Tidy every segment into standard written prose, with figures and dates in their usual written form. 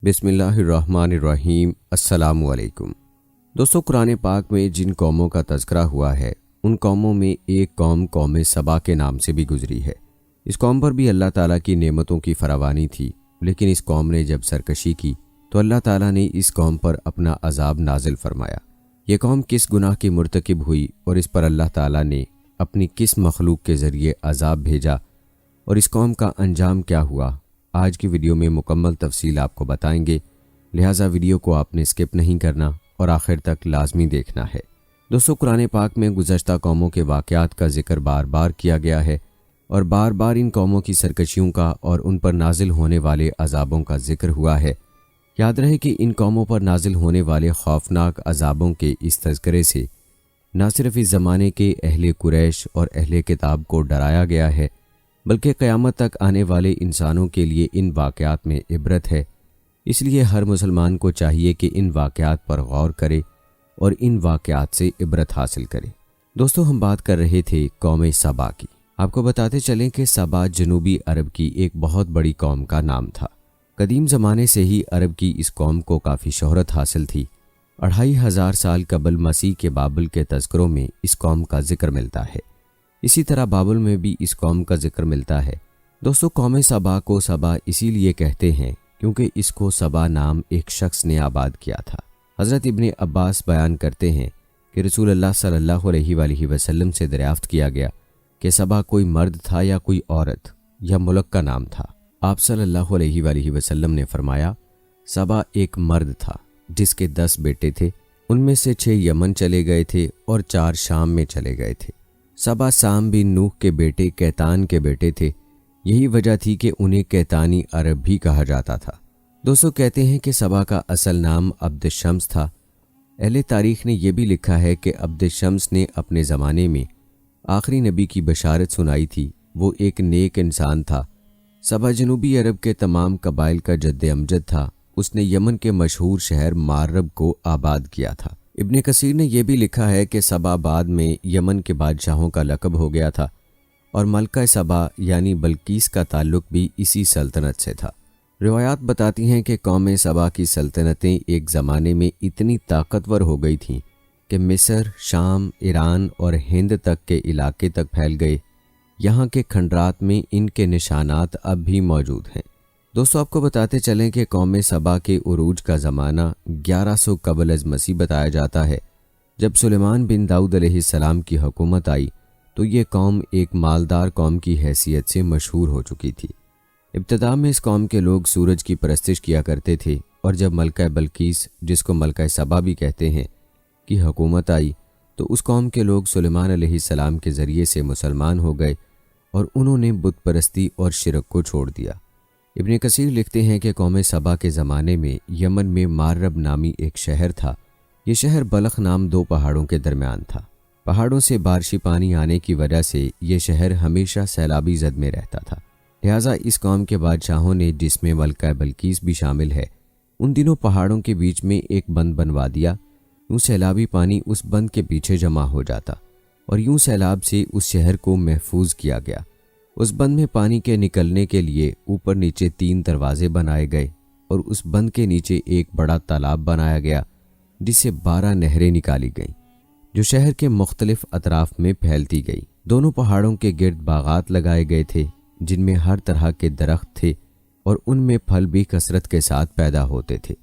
بسم اللہ الرحمن الرحیم۔ السلام علیکم دوستو، قرآن پاک میں جن قوموں کا تذکرہ ہوا ہے ان قوموں میں ایک قوم سبا کے نام سے بھی گزری ہے۔ اس قوم پر بھی اللہ تعالیٰ کی نعمتوں کی فراوانی تھی، لیکن اس قوم نے جب سرکشی کی تو اللہ تعالیٰ نے اس قوم پر اپنا عذاب نازل فرمایا۔ یہ قوم کس گناہ کی مرتکب ہوئی اور اس پر اللہ تعالیٰ نے اپنی کس مخلوق کے ذریعے عذاب بھیجا اور اس قوم کا انجام کیا ہوا، آج کی ویڈیو میں مکمل تفصیل آپ کو بتائیں گے، لہٰذا ویڈیو کو آپ نے اسکپ نہیں کرنا اور آخر تک لازمی دیکھنا ہے۔ دوستو، قرآن پاک میں گزشتہ قوموں کے واقعات کا ذکر بار بار کیا گیا ہے اور بار بار ان قوموں کی سرکشیوں کا اور ان پر نازل ہونے والے عذابوں کا ذکر ہوا ہے۔ یاد رہے کہ ان قوموں پر نازل ہونے والے خوفناک عذابوں کے اس تذکرے سے نہ صرف اس زمانے کے اہل قریش اور اہل کتاب کو ڈرایا گیا ہے، بلکہ قیامت تک آنے والے انسانوں کے لیے ان واقعات میں عبرت ہے۔ اس لیے ہر مسلمان کو چاہیے کہ ان واقعات پر غور کرے اور ان واقعات سے عبرت حاصل کرے۔ دوستو، ہم بات کر رہے تھے قوم سبا کی۔ آپ کو بتاتے چلیں کہ سبا جنوبی عرب کی ایک بہت بڑی قوم کا نام تھا۔ قدیم زمانے سے ہی عرب کی اس قوم کو کافی شہرت حاصل تھی۔ 2500 سال قبل مسیح کے بابل کے تذکروں میں اس قوم کا ذکر ملتا ہے۔ اسی طرح بابل میں بھی اس قوم کا ذکر ملتا ہے۔ دوستو، قوم سبا کو سبا اسی لیے کہتے ہیں کیونکہ اس کو سبا نام ایک شخص نے آباد کیا تھا۔ حضرت ابن عباس بیان کرتے ہیں کہ رسول اللہ صلی اللہ علیہ وآلہ وسلم سے دریافت کیا گیا کہ سبا کوئی مرد تھا یا کوئی عورت یا ملک کا نام تھا۔ آپ صلی اللہ علیہ وآلہ وسلم نے فرمایا، سبا ایک مرد تھا جس کے 10 بیٹے تھے، ان میں سے 6 یمن چلے گئے تھے اور 4 شام میں چلے گئے تھے۔ سبا سام بن نوح کے بیٹے کیتان کے بیٹے تھے، یہی وجہ تھی کہ انہیں کیتانی عرب بھی کہا جاتا تھا۔ دوستو، کہتے ہیں کہ سبا کا اصل نام عبد الشمس تھا۔ اہل تاریخ نے یہ بھی لکھا ہے کہ عبد الشمس نے اپنے زمانے میں آخری نبی کی بشارت سنائی تھی، وہ ایک نیک انسان تھا۔ سبا جنوبی عرب کے تمام قبائل کا جد امجد تھا۔ اس نے یمن کے مشہور شہر مارب کو آباد کیا تھا۔ ابن کثیر نے یہ بھی لکھا ہے کہ سبا بعد میں یمن کے بادشاہوں کا لقب ہو گیا تھا اور ملکہ سبا یعنی بلقیس کا تعلق بھی اسی سلطنت سے تھا۔ روایات بتاتی ہیں کہ قوم سبا کی سلطنتیں ایک زمانے میں اتنی طاقتور ہو گئی تھیں کہ مصر، شام، ایران اور ہند تک کے علاقے تک پھیل گئے۔ یہاں کے کھنڈرات میں ان کے نشانات اب بھی موجود ہیں۔ دوستو، آپ کو بتاتے چلیں کہ قوم سبا کے عروج کا زمانہ 1100 قبل از مسیح بتایا جاتا ہے۔ جب سلیمان بن داؤد علیہ السلام کی حکومت آئی تو یہ قوم ایک مالدار قوم کی حیثیت سے مشہور ہو چکی تھی۔ ابتدا میں اس قوم کے لوگ سورج کی پرستش کیا کرتے تھے، اور جب ملکہ بلقیس، جس کو ملکہ سبا بھی کہتے ہیں، کی حکومت آئی تو اس قوم کے لوگ سلیمان علیہ السلام کے ذریعے سے مسلمان ہو گئے اور انہوں نے بت پرستی اور شرک کو چھوڑ دیا۔ ابن کثیر لکھتے ہیں کہ قوم سبا کے زمانے میں یمن میں مارب نامی ایک شہر تھا۔ یہ شہر بلخ نام 2 پہاڑوں کے درمیان تھا۔ پہاڑوں سے بارشی پانی آنے کی وجہ سے یہ شہر ہمیشہ سیلابی زد میں رہتا تھا، لہٰذا اس قوم کے بادشاہوں نے، جس میں ملکہ بلقیس بھی شامل ہے، ان دنوں پہاڑوں کے بیچ میں ایک بند بنوا دیا۔ یوں سیلابی پانی اس بند کے پیچھے جمع ہو جاتا اور یوں سیلاب سے اس شہر کو محفوظ کیا گیا۔ اس بند میں پانی کے نکلنے کے لیے اوپر نیچے 3 دروازے بنائے گئے اور اس بند کے نیچے ایک بڑا تالاب بنایا گیا جس سے 12 نہریں نکالی گئیں جو شہر کے مختلف اطراف میں پھیلتی گئی۔ دونوں پہاڑوں کے گرد باغات لگائے گئے تھے جن میں ہر طرح کے درخت تھے اور ان میں پھل بھی کثرت کے ساتھ پیدا ہوتے تھے۔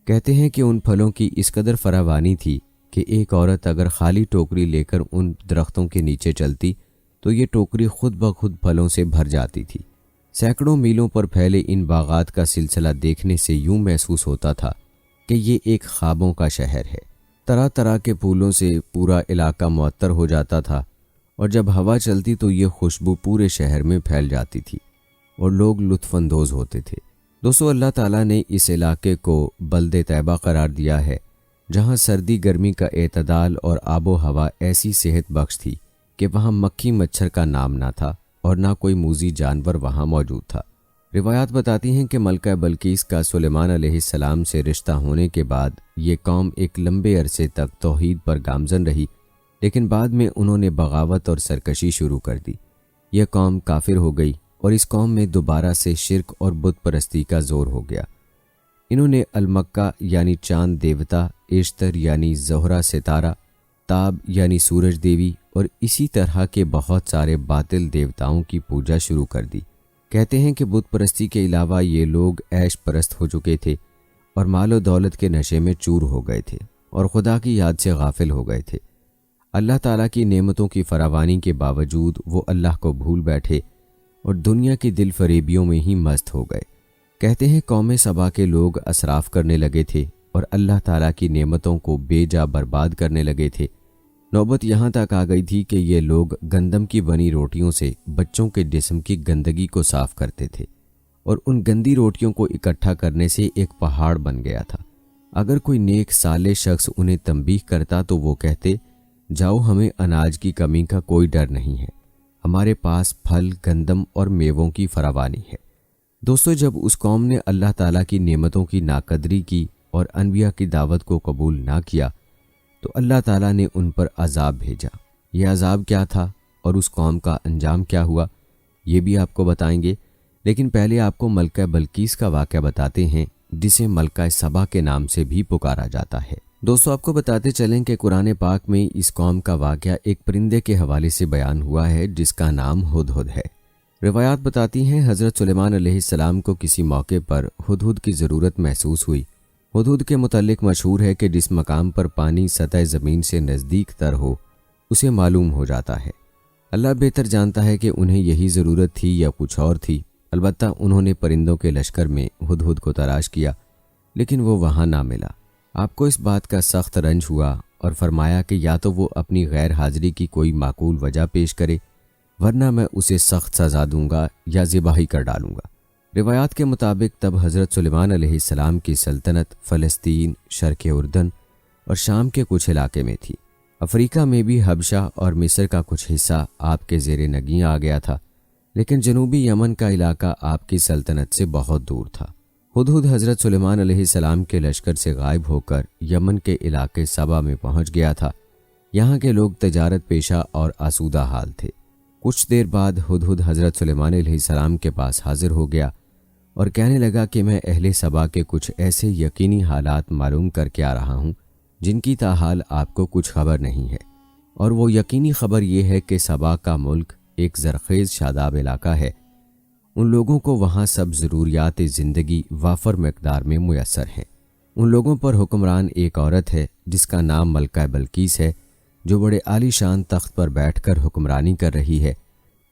کہتے ہیں کہ ان پھلوں کی اس قدر فراوانی تھی کہ ایک عورت اگر خالی ٹوکری لے کر ان درختوں کے نیچے چلتی تو یہ ٹوکری خود بخود پھلوں سے بھر جاتی تھی۔ سینکڑوں میلوں پر پھیلے ان باغات کا سلسلہ دیکھنے سے یوں محسوس ہوتا تھا کہ یہ ایک خوابوں کا شہر ہے۔ طرح طرح کے پھولوں سے پورا علاقہ معطر ہو جاتا تھا اور جب ہوا چلتی تو یہ خوشبو پورے شہر میں پھیل جاتی تھی اور لوگ لطف اندوز ہوتے تھے۔ دوستو، اللہ تعالیٰ نے اس علاقے کو بلد طیبہ قرار دیا ہے جہاں سردی گرمی کا اعتدال اور آب و ہوا ایسی صحت بخش تھی کہ وہاں مکھی مچھر کا نام نہ تھا اور نہ کوئی موذی جانور وہاں موجود تھا۔ روایات بتاتی ہیں کہ ملکہ بلقیس کا سلیمان علیہ السلام سے رشتہ ہونے کے بعد یہ قوم ایک لمبے عرصے تک توحید پر گامزن رہی، لیکن بعد میں انہوں نے بغاوت اور سرکشی شروع کر دی۔ یہ قوم کافر ہو گئی اور اس قوم میں دوبارہ سے شرک اور بت پرستی کا زور ہو گیا۔ انہوں نے المکہ یعنی چاند دیوتا، اشتر یعنی زہرہ ستارہ، تاب یعنی سورج دیوی اور اسی طرح کے بہت سارے باطل دیوتاؤں کی پوجا شروع کر دی۔ کہتے ہیں کہ بت پرستی کے علاوہ یہ لوگ عیش پرست ہو چکے تھے اور مال و دولت کے نشے میں چور ہو گئے تھے اور خدا کی یاد سے غافل ہو گئے تھے۔ اللہ تعالیٰ کی نعمتوں کی فراوانی کے باوجود وہ اللہ کو بھول بیٹھے اور دنیا کی دل فریبیوں میں ہی مست ہو گئے۔ کہتے ہیں قوم سبا کے لوگ اسراف کرنے لگے تھے اور اللہ تعالیٰ کی نعمتوں کو بے جا برباد کرنے لگے تھے۔ نوبت یہاں تک آ گئی تھی کہ یہ لوگ گندم کی بنی روٹیوں سے بچوں کے جسم کی گندگی کو صاف کرتے تھے اور ان گندی روٹیوں کو اکٹھا کرنے سے ایک پہاڑ بن گیا تھا۔ اگر کوئی نیک صالح شخص انہیں تنبیہ کرتا تو وہ کہتے، جاؤ، ہمیں اناج کی کمی کا کوئی ڈر نہیں ہے، ہمارے پاس پھل، گندم اور میووں کی فراوانی ہے۔ دوستو، جب اس قوم نے اللہ تعالیٰ کی نعمتوں کی ناقدری کی اور انبیاء کی دعوت کو قبول نہ کیا تو اللہ تعالیٰ نے ان پر عذاب بھیجا۔ یہ عذاب کیا تھا اور اس قوم کا انجام کیا ہوا، یہ بھی آپ کو بتائیں گے، لیکن پہلے آپ کو ملکہ بلقیس کا واقعہ بتاتے ہیں، جسے ملکہ سبا کے نام سے بھی پکارا جاتا ہے۔ دوستو، آپ کو بتاتے چلیں کہ قرآن پاک میں اس قوم کا واقعہ ایک پرندے کے حوالے سے بیان ہوا ہے جس کا نام ہدہد ہے۔ روایات بتاتی ہیں حضرت سلیمان علیہ السلام کو کسی موقع پر ہدہد کی ضرورت محسوس ہوئی۔ ہدہد کے متعلق مشہور ہے کہ جس مقام پر پانی سطح زمین سے نزدیک تر ہو اسے معلوم ہو جاتا ہے۔ اللہ بہتر جانتا ہے کہ انہیں یہی ضرورت تھی یا کچھ اور تھی، البتہ انہوں نے پرندوں کے لشکر میں ہدہد کو تلاش کیا لیکن وہ وہاں نہ ملا۔ آپ کو اس بات کا سخت رنج ہوا اور فرمایا کہ یا تو وہ اپنی غیر حاضری کی کوئی معقول وجہ پیش کرے ورنہ میں اسے سخت سزا دوں گا یا ذبح ہی کر ڈالوں گا۔ روایات کے مطابق تب حضرت سلیمان علیہ السلام کی سلطنت فلسطین، شرق اردن اور شام کے کچھ علاقے میں تھی۔ افریقہ میں بھی حبشہ اور مصر کا کچھ حصہ آپ کے زیر نگین آ گیا تھا، لیکن جنوبی یمن کا علاقہ آپ کی سلطنت سے بہت دور تھا۔ ہدہد حضرت سلیمان علیہ السلام کے لشکر سے غائب ہو کر یمن کے علاقے سبا میں پہنچ گیا تھا۔ یہاں کے لوگ تجارت پیشہ اور آسودہ حال تھے۔ کچھ دیر بعد ہدہد حضرت سلیمان علیہ السلام کے پاس حاضر ہو گیا اور کہنے لگا کہ میں اہل سبا کے کچھ ایسے یقینی حالات معلوم کر کے آ رہا ہوں جن کی تاحال آپ کو کچھ خبر نہیں ہے، اور وہ یقینی خبر یہ ہے کہ سبا کا ملک ایک زرخیز شاداب علاقہ ہے۔ ان لوگوں کو وہاں سب ضروریات زندگی وافر مقدار میں میسر ہیں۔ ان لوگوں پر حکمران ایک عورت ہے جس کا نام ملکہ بلقیس ہے، جو بڑے عالی شان تخت پر بیٹھ کر حکمرانی کر رہی ہے۔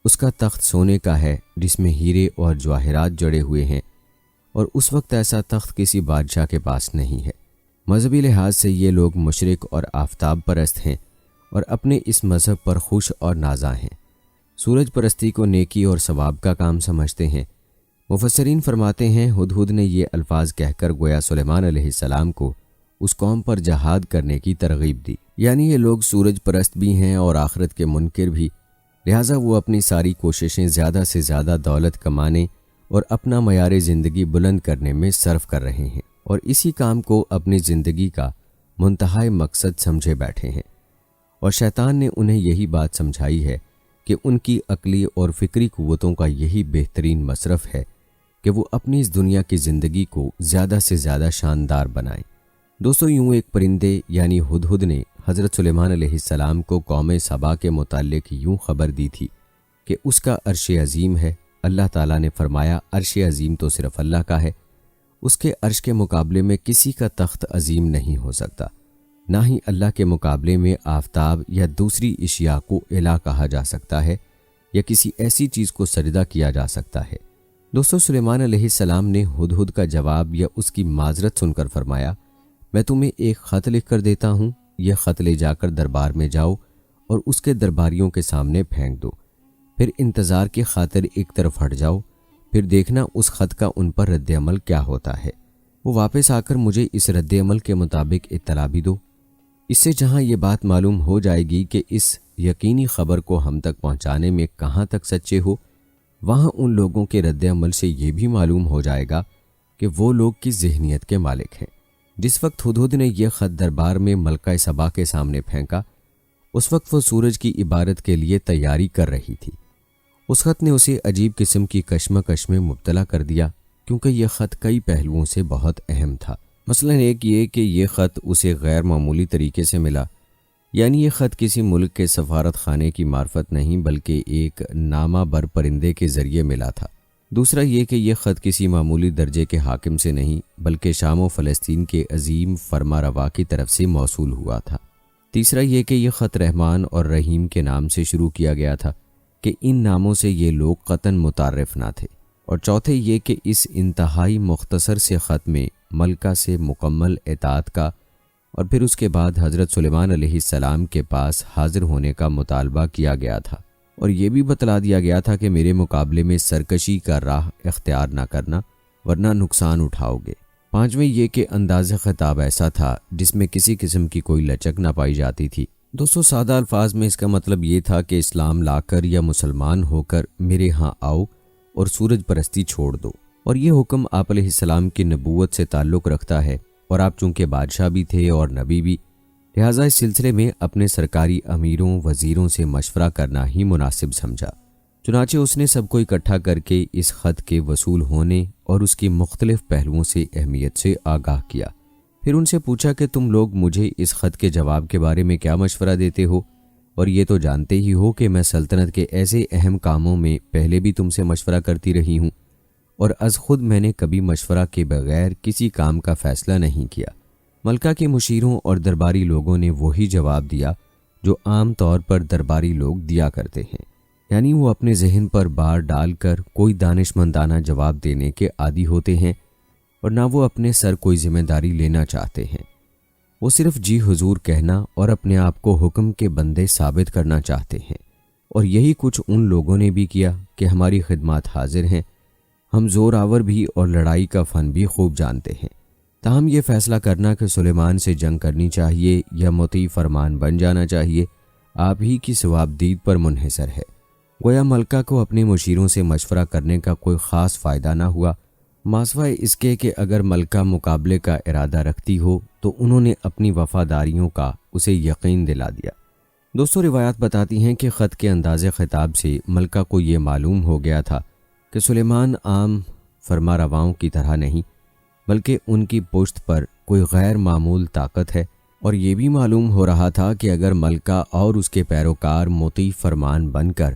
اس کا تخت سونے کا ہے جس میں ہیرے اور جواہرات جڑے ہوئے ہیں، اور اس وقت ایسا تخت کسی بادشاہ کے پاس نہیں ہے۔ مذہبی لحاظ سے یہ لوگ مشرک اور آفتاب پرست ہیں اور اپنے اس مذہب پر خوش اور نازاں ہیں۔ سورج پرستی کو نیکی اور ثواب کا کام سمجھتے ہیں۔ مفسرین فرماتے ہیں ہدہد نے یہ الفاظ کہہ کر گویا سلیمان علیہ السلام کو اس قوم پر جہاد کرنے کی ترغیب دی، یعنی یہ لوگ سورج پرست بھی ہیں اور آخرت کے منکر بھی، لہٰذا وہ اپنی ساری کوششیں زیادہ سے زیادہ دولت کمانے اور اپنا معیار زندگی بلند کرنے میں صرف کر رہے ہیں، اور اسی کام کو اپنی زندگی کا منتہائی مقصد سمجھے بیٹھے ہیں۔ اور شیطان نے انہیں یہی بات سمجھائی ہے کہ ان کی عقلی اور فکری قوتوں کا یہی بہترین مصرف ہے کہ وہ اپنی اس دنیا کی زندگی کو زیادہ سے زیادہ شاندار بنائیں۔ دوستو، یوں ایک پرندے یعنی ہدہد نے حضرت سلیمان علیہ السلام کو قوم سبا کے متعلق یوں خبر دی تھی کہ اس کا عرش عظیم ہے۔ اللہ تعالیٰ نے فرمایا، عرش عظیم تو صرف اللہ کا ہے، اس کے عرش کے مقابلے میں کسی کا تخت عظیم نہیں ہو سکتا، نہ ہی اللہ کے مقابلے میں آفتاب یا دوسری اشیاء کو الہ کہا جا سکتا ہے یا کسی ایسی چیز کو سجدہ کیا جا سکتا ہے۔ دوستو، سلیمان علیہ السلام نے ہدہد کا جواب یا اس کی معذرت سن کر فرمایا، میں تمہیں ایک خط لکھ کر دیتا ہوں، یہ خط لے جا کر دربار میں جاؤ اور اس کے درباریوں کے سامنے پھینک دو، پھر انتظار کی خاطر ایک طرف ہٹ جاؤ، پھر دیکھنا اس خط کا ان پر رد عمل کیا ہوتا ہے۔ وہ واپس آ کر مجھے اس رد عمل کے مطابق اطلاع بھی دو۔ اس سے جہاں یہ بات معلوم ہو جائے گی کہ اس یقینی خبر کو ہم تک پہنچانے میں کہاں تک سچے ہو، وہاں ان لوگوں کے رد عمل سے یہ بھی معلوم ہو جائے گا کہ وہ لوگ کس ذہنیت کے مالک ہیں۔ جس وقت ہدہد نے یہ خط دربار میں ملکہ سبا کے سامنے پھینکا، اس وقت وہ سورج کی عبادت کے لیے تیاری کر رہی تھی۔ اس خط نے اسے عجیب قسم کی کشمکش میں مبتلا کر دیا۔ کیونکہ یہ خط کئی پہلوؤں سے بہت اہم تھا۔ مثلا ایک یہ کہ یہ خط اسے غیر معمولی طریقے سے ملا، یعنی یہ خط کسی ملک کے سفارت خانے کی معرفت نہیں بلکہ ایک نامہ بر پرندے کے ذریعے ملا تھا۔ دوسرا یہ کہ یہ خط کسی معمولی درجے کے حاکم سے نہیں بلکہ شام و فلسطین کے عظیم فرما روا کی طرف سے موصول ہوا تھا۔ تیسرا یہ کہ یہ خط رحمان اور رحیم کے نام سے شروع کیا گیا تھا کہ ان ناموں سے یہ لوگ قطعاً متعارف نہ تھے۔ اور چوتھے یہ کہ اس انتہائی مختصر سے خط میں ملکہ سے مکمل اطاعت کا اور پھر اس کے بعد حضرت سلیمان علیہ السلام کے پاس حاضر ہونے کا مطالبہ کیا گیا تھا، اور یہ بھی بتلا دیا گیا تھا کہ میرے مقابلے میں سرکشی کا راہ اختیار نہ کرنا ورنہ نقصان اٹھاؤ گے۔ پانچویں یہ کہ انداز خطاب ایسا تھا جس میں کسی قسم کی کوئی لچک نہ پائی جاتی تھی۔ دوستو، سادہ الفاظ میں اس کا مطلب یہ تھا کہ اسلام لا کر یا مسلمان ہو کر میرے ہاں آؤ اور سورج پرستی چھوڑ دو۔ اور یہ حکم آپ علیہ السلام کی نبوت سے تعلق رکھتا ہے، اور آپ چونکہ بادشاہ بھی تھے اور نبی بھی، لہٰذا اس سلسلے میں اپنے سرکاری امیروں وزیروں سے مشورہ کرنا ہی مناسب سمجھا۔ چنانچہ اس نے سب کو اکٹھا کر کے اس خط کے وصول ہونے اور اس کی مختلف پہلوؤں سے اہمیت سے آگاہ کیا۔ پھر ان سے پوچھا کہ تم لوگ مجھے اس خط کے جواب کے بارے میں کیا مشورہ دیتے ہو، اور یہ تو جانتے ہی ہو کہ میں سلطنت کے ایسے اہم کاموں میں پہلے بھی تم سے مشورہ کرتی رہی ہوں، اور از خود میں نے کبھی مشورہ کے بغیر کسی کام کا فیصلہ نہیں کیا۔ ملکہ کے مشیروں اور درباری لوگوں نے وہی جواب دیا جو عام طور پر درباری لوگ دیا کرتے ہیں، یعنی وہ اپنے ذہن پر بار ڈال کر کوئی دانش مندانہ جواب دینے کے عادی ہوتے ہیں، اور نہ وہ اپنے سر کوئی ذمہ داری لینا چاہتے ہیں۔ وہ صرف جی حضور کہنا اور اپنے آپ کو حکم کے بندے ثابت کرنا چاہتے ہیں، اور یہی کچھ ان لوگوں نے بھی کیا کہ ہماری خدمات حاضر ہیں، ہم زور آور بھی اور لڑائی کا فن بھی خوب جانتے ہیں۔ تاہم یہ فیصلہ کرنا کہ سلیمان سے جنگ کرنی چاہیے یا مطیع فرمان بن جانا چاہیے آپ ہی کی ثوابدید پر منحصر ہے۔ گویا ملکہ کو اپنے مشیروں سے مشورہ کرنے کا کوئی خاص فائدہ نہ ہوا، ماسوائے اس کے کہ اگر ملکہ مقابلے کا ارادہ رکھتی ہو تو انہوں نے اپنی وفاداریوں کا اسے یقین دلا دیا۔ دوستو، روایات بتاتی ہیں کہ خط کے انداز خطاب سے ملکہ کو یہ معلوم ہو گیا تھا کہ سلیمان عام فرما رواؤں کی طرح نہیں بلکہ ان کی پشت پر کوئی غیر معمول طاقت ہے، اور یہ بھی معلوم ہو رہا تھا کہ اگر ملکہ اور اس کے پیروکار مطیع فرمان بن کر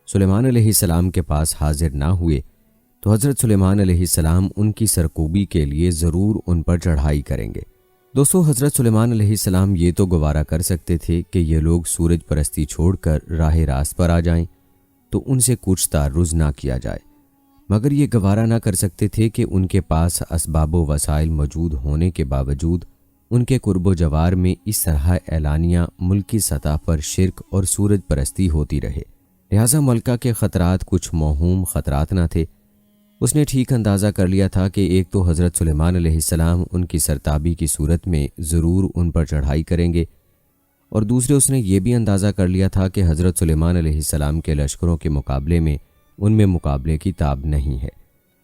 سلیمان علیہ السلام کے پاس حاضر نہ ہوئے تو حضرت سلیمان علیہ السلام ان کی سرکوبی کے لیے ضرور ان پر چڑھائی کریں گے۔ دوستو، حضرت سلیمان علیہ السلام یہ تو گوارا کر سکتے تھے کہ یہ لوگ سورج پرستی چھوڑ کر راہ راست پر آ جائیں تو ان سے کچھ تعرض نہ کیا جائے، مگر یہ گوارا نہ کر سکتے تھے کہ ان کے پاس اسباب و وسائل موجود ہونے کے باوجود ان کے قرب و جوار میں اس طرح اعلانیہ ملکی سطح پر شرک اور سورج پرستی ہوتی رہے۔ لہٰذا ملکہ کے خطرات کچھ موہوم خطرات نہ تھے۔ اس نے ٹھیک اندازہ کر لیا تھا کہ ایک تو حضرت سلیمان علیہ السلام ان کی سرتابی کی صورت میں ضرور ان پر چڑھائی کریں گے، اور دوسرے اس نے یہ بھی اندازہ کر لیا تھا کہ حضرت سلیمان علیہ السلام کے لشکروں کے مقابلے میں ان میں مقابلے کی تاب نہیں ہے۔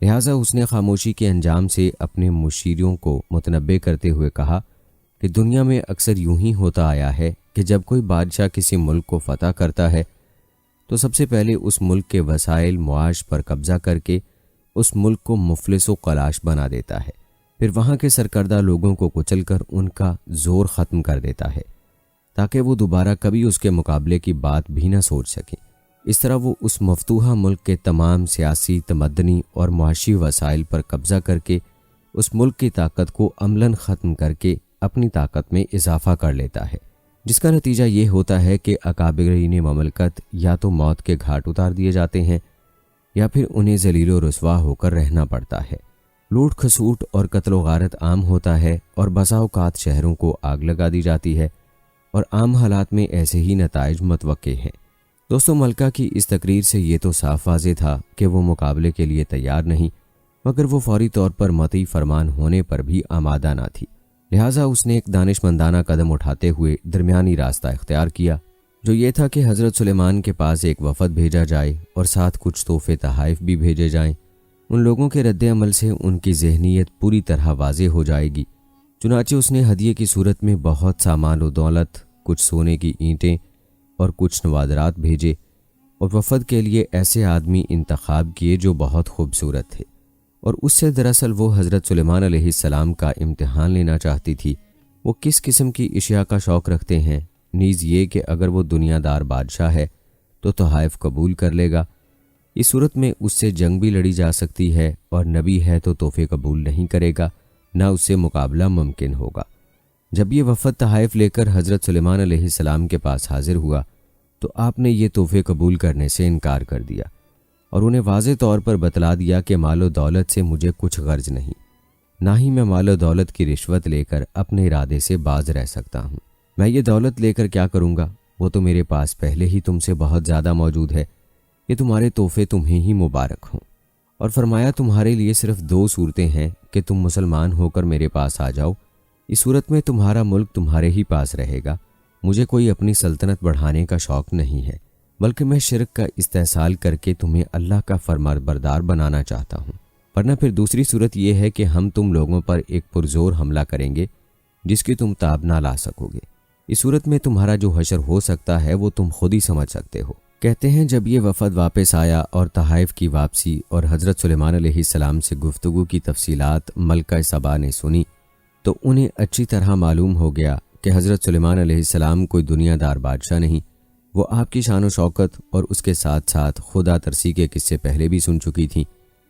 لہٰذا اس نے خاموشی کے انجام سے اپنے مشیروں کو متنبہ کرتے ہوئے کہا کہ دنیا میں اکثر یوں ہی ہوتا آیا ہے کہ جب کوئی بادشاہ کسی ملک کو فتح کرتا ہے تو سب سے پہلے اس ملک کے وسائل معاش پر قبضہ کر کے اس ملک کو مفلس و قلاش بنا دیتا ہے، پھر وہاں کے سرکردہ لوگوں کو کچل کر ان کا زور ختم کر دیتا ہے تاکہ وہ دوبارہ کبھی اس کے مقابلے کی بات بھی نہ سوچ سکیں۔ اس طرح وہ اس مفتوحہ ملک کے تمام سیاسی، تمدنی اور معاشی وسائل پر قبضہ کر کے اس ملک کی طاقت کو عملاً ختم کر کے اپنی طاقت میں اضافہ کر لیتا ہے، جس کا نتیجہ یہ ہوتا ہے کہ اکابرین مملکت یا تو موت کے گھاٹ اتار دیے جاتے ہیں یا پھر انہیں ذلیل و رسوا ہو کر رہنا پڑتا ہے۔ لوٹ کھسوٹ اور قتل و غارت عام ہوتا ہے، اور بسا اوقات شہروں کو آگ لگا دی جاتی ہے، اور عام حالات میں ایسے ہی نتائج متوقع ہیں۔ دوستو، ملکہ کی اس تقریر سے یہ تو صاف واضح تھا کہ وہ مقابلے کے لیے تیار نہیں، مگر وہ فوری طور پر مطیع فرمان ہونے پر بھی آمادہ نہ تھی۔ لہٰذا اس نے ایک دانش مندانہ قدم اٹھاتے ہوئے درمیانی راستہ اختیار کیا، جو یہ تھا کہ حضرت سلیمان کے پاس ایک وفد بھیجا جائے اور ساتھ کچھ تحفے تحائف بھی بھیجے جائیں۔ ان لوگوں کے رد عمل سے ان کی ذہنیت پوری طرح واضح ہو جائے گی۔ چنانچہ اس نے ہدیے کی صورت میں بہت سامان و دولت، کچھ سونے کی اینٹیں اور کچھ نوادرات بھیجے، اور وفد کے لیے ایسے آدمی انتخاب کیے جو بہت خوبصورت تھے، اور اس سے دراصل وہ حضرت سلیمان علیہ السلام کا امتحان لینا چاہتی تھی وہ کس قسم کی اشیاء کا شوق رکھتے ہیں، نیز یہ کہ اگر وہ دنیا دار بادشاہ ہے تو تحائف قبول کر لے گا، اس صورت میں اس سے جنگ بھی لڑی جا سکتی ہے، اور نبی ہے تو تحفے قبول نہیں کرے گا، نہ اس سے مقابلہ ممکن ہوگا۔ جب یہ وفد تحائف لے کر حضرت سلیمان علیہ السلام کے پاس حاضر ہوا تو آپ نے یہ تحفے قبول کرنے سے انکار کر دیا اور انہیں واضح طور پر بتلا دیا کہ مال و دولت سے مجھے کچھ غرض نہیں، نہ ہی میں مال و دولت کی رشوت لے کر اپنے ارادے سے باز رہ سکتا ہوں۔ میں یہ دولت لے کر کیا کروں گا؟ وہ تو میرے پاس پہلے ہی تم سے بہت زیادہ موجود ہے، یہ تمہارے تحفے تمہیں ہی مبارک ہوں۔ اور فرمایا تمہارے لیے صرف 2 صورتیں ہیں کہ تم مسلمان ہو کر میرے پاس آ جاؤ، اس صورت میں تمہارا ملک تمہارے ہی پاس رہے گا، مجھے کوئی اپنی سلطنت بڑھانے کا شوق نہیں ہے، بلکہ میں شرک کا استحصال کر کے تمہیں اللہ کا فرمانبردار بنانا چاہتا ہوں، ورنہ پھر دوسری صورت یہ ہے کہ ہم تم لوگوں پر ایک پرزور حملہ کریں گے جس کی تم تاب نہ لا سکو گے، اس صورت میں تمہارا جو حشر ہو سکتا ہے وہ تم خود ہی سمجھ سکتے ہو۔ کہتے ہیں جب یہ وفد واپس آیا اور تحائف کی واپسی اور حضرت سلیمان علیہ السلام سے گفتگو کی تفصیلات ملکہ سبا نے سنی تو انہیں اچھی طرح معلوم ہو گیا کہ حضرت سلیمان علیہ السلام کوئی دنیا دار بادشاہ نہیں، وہ آپ کی شان و شوکت اور اس کے ساتھ ساتھ خدا ترسی کے قصے پہلے بھی سن چکی تھیں۔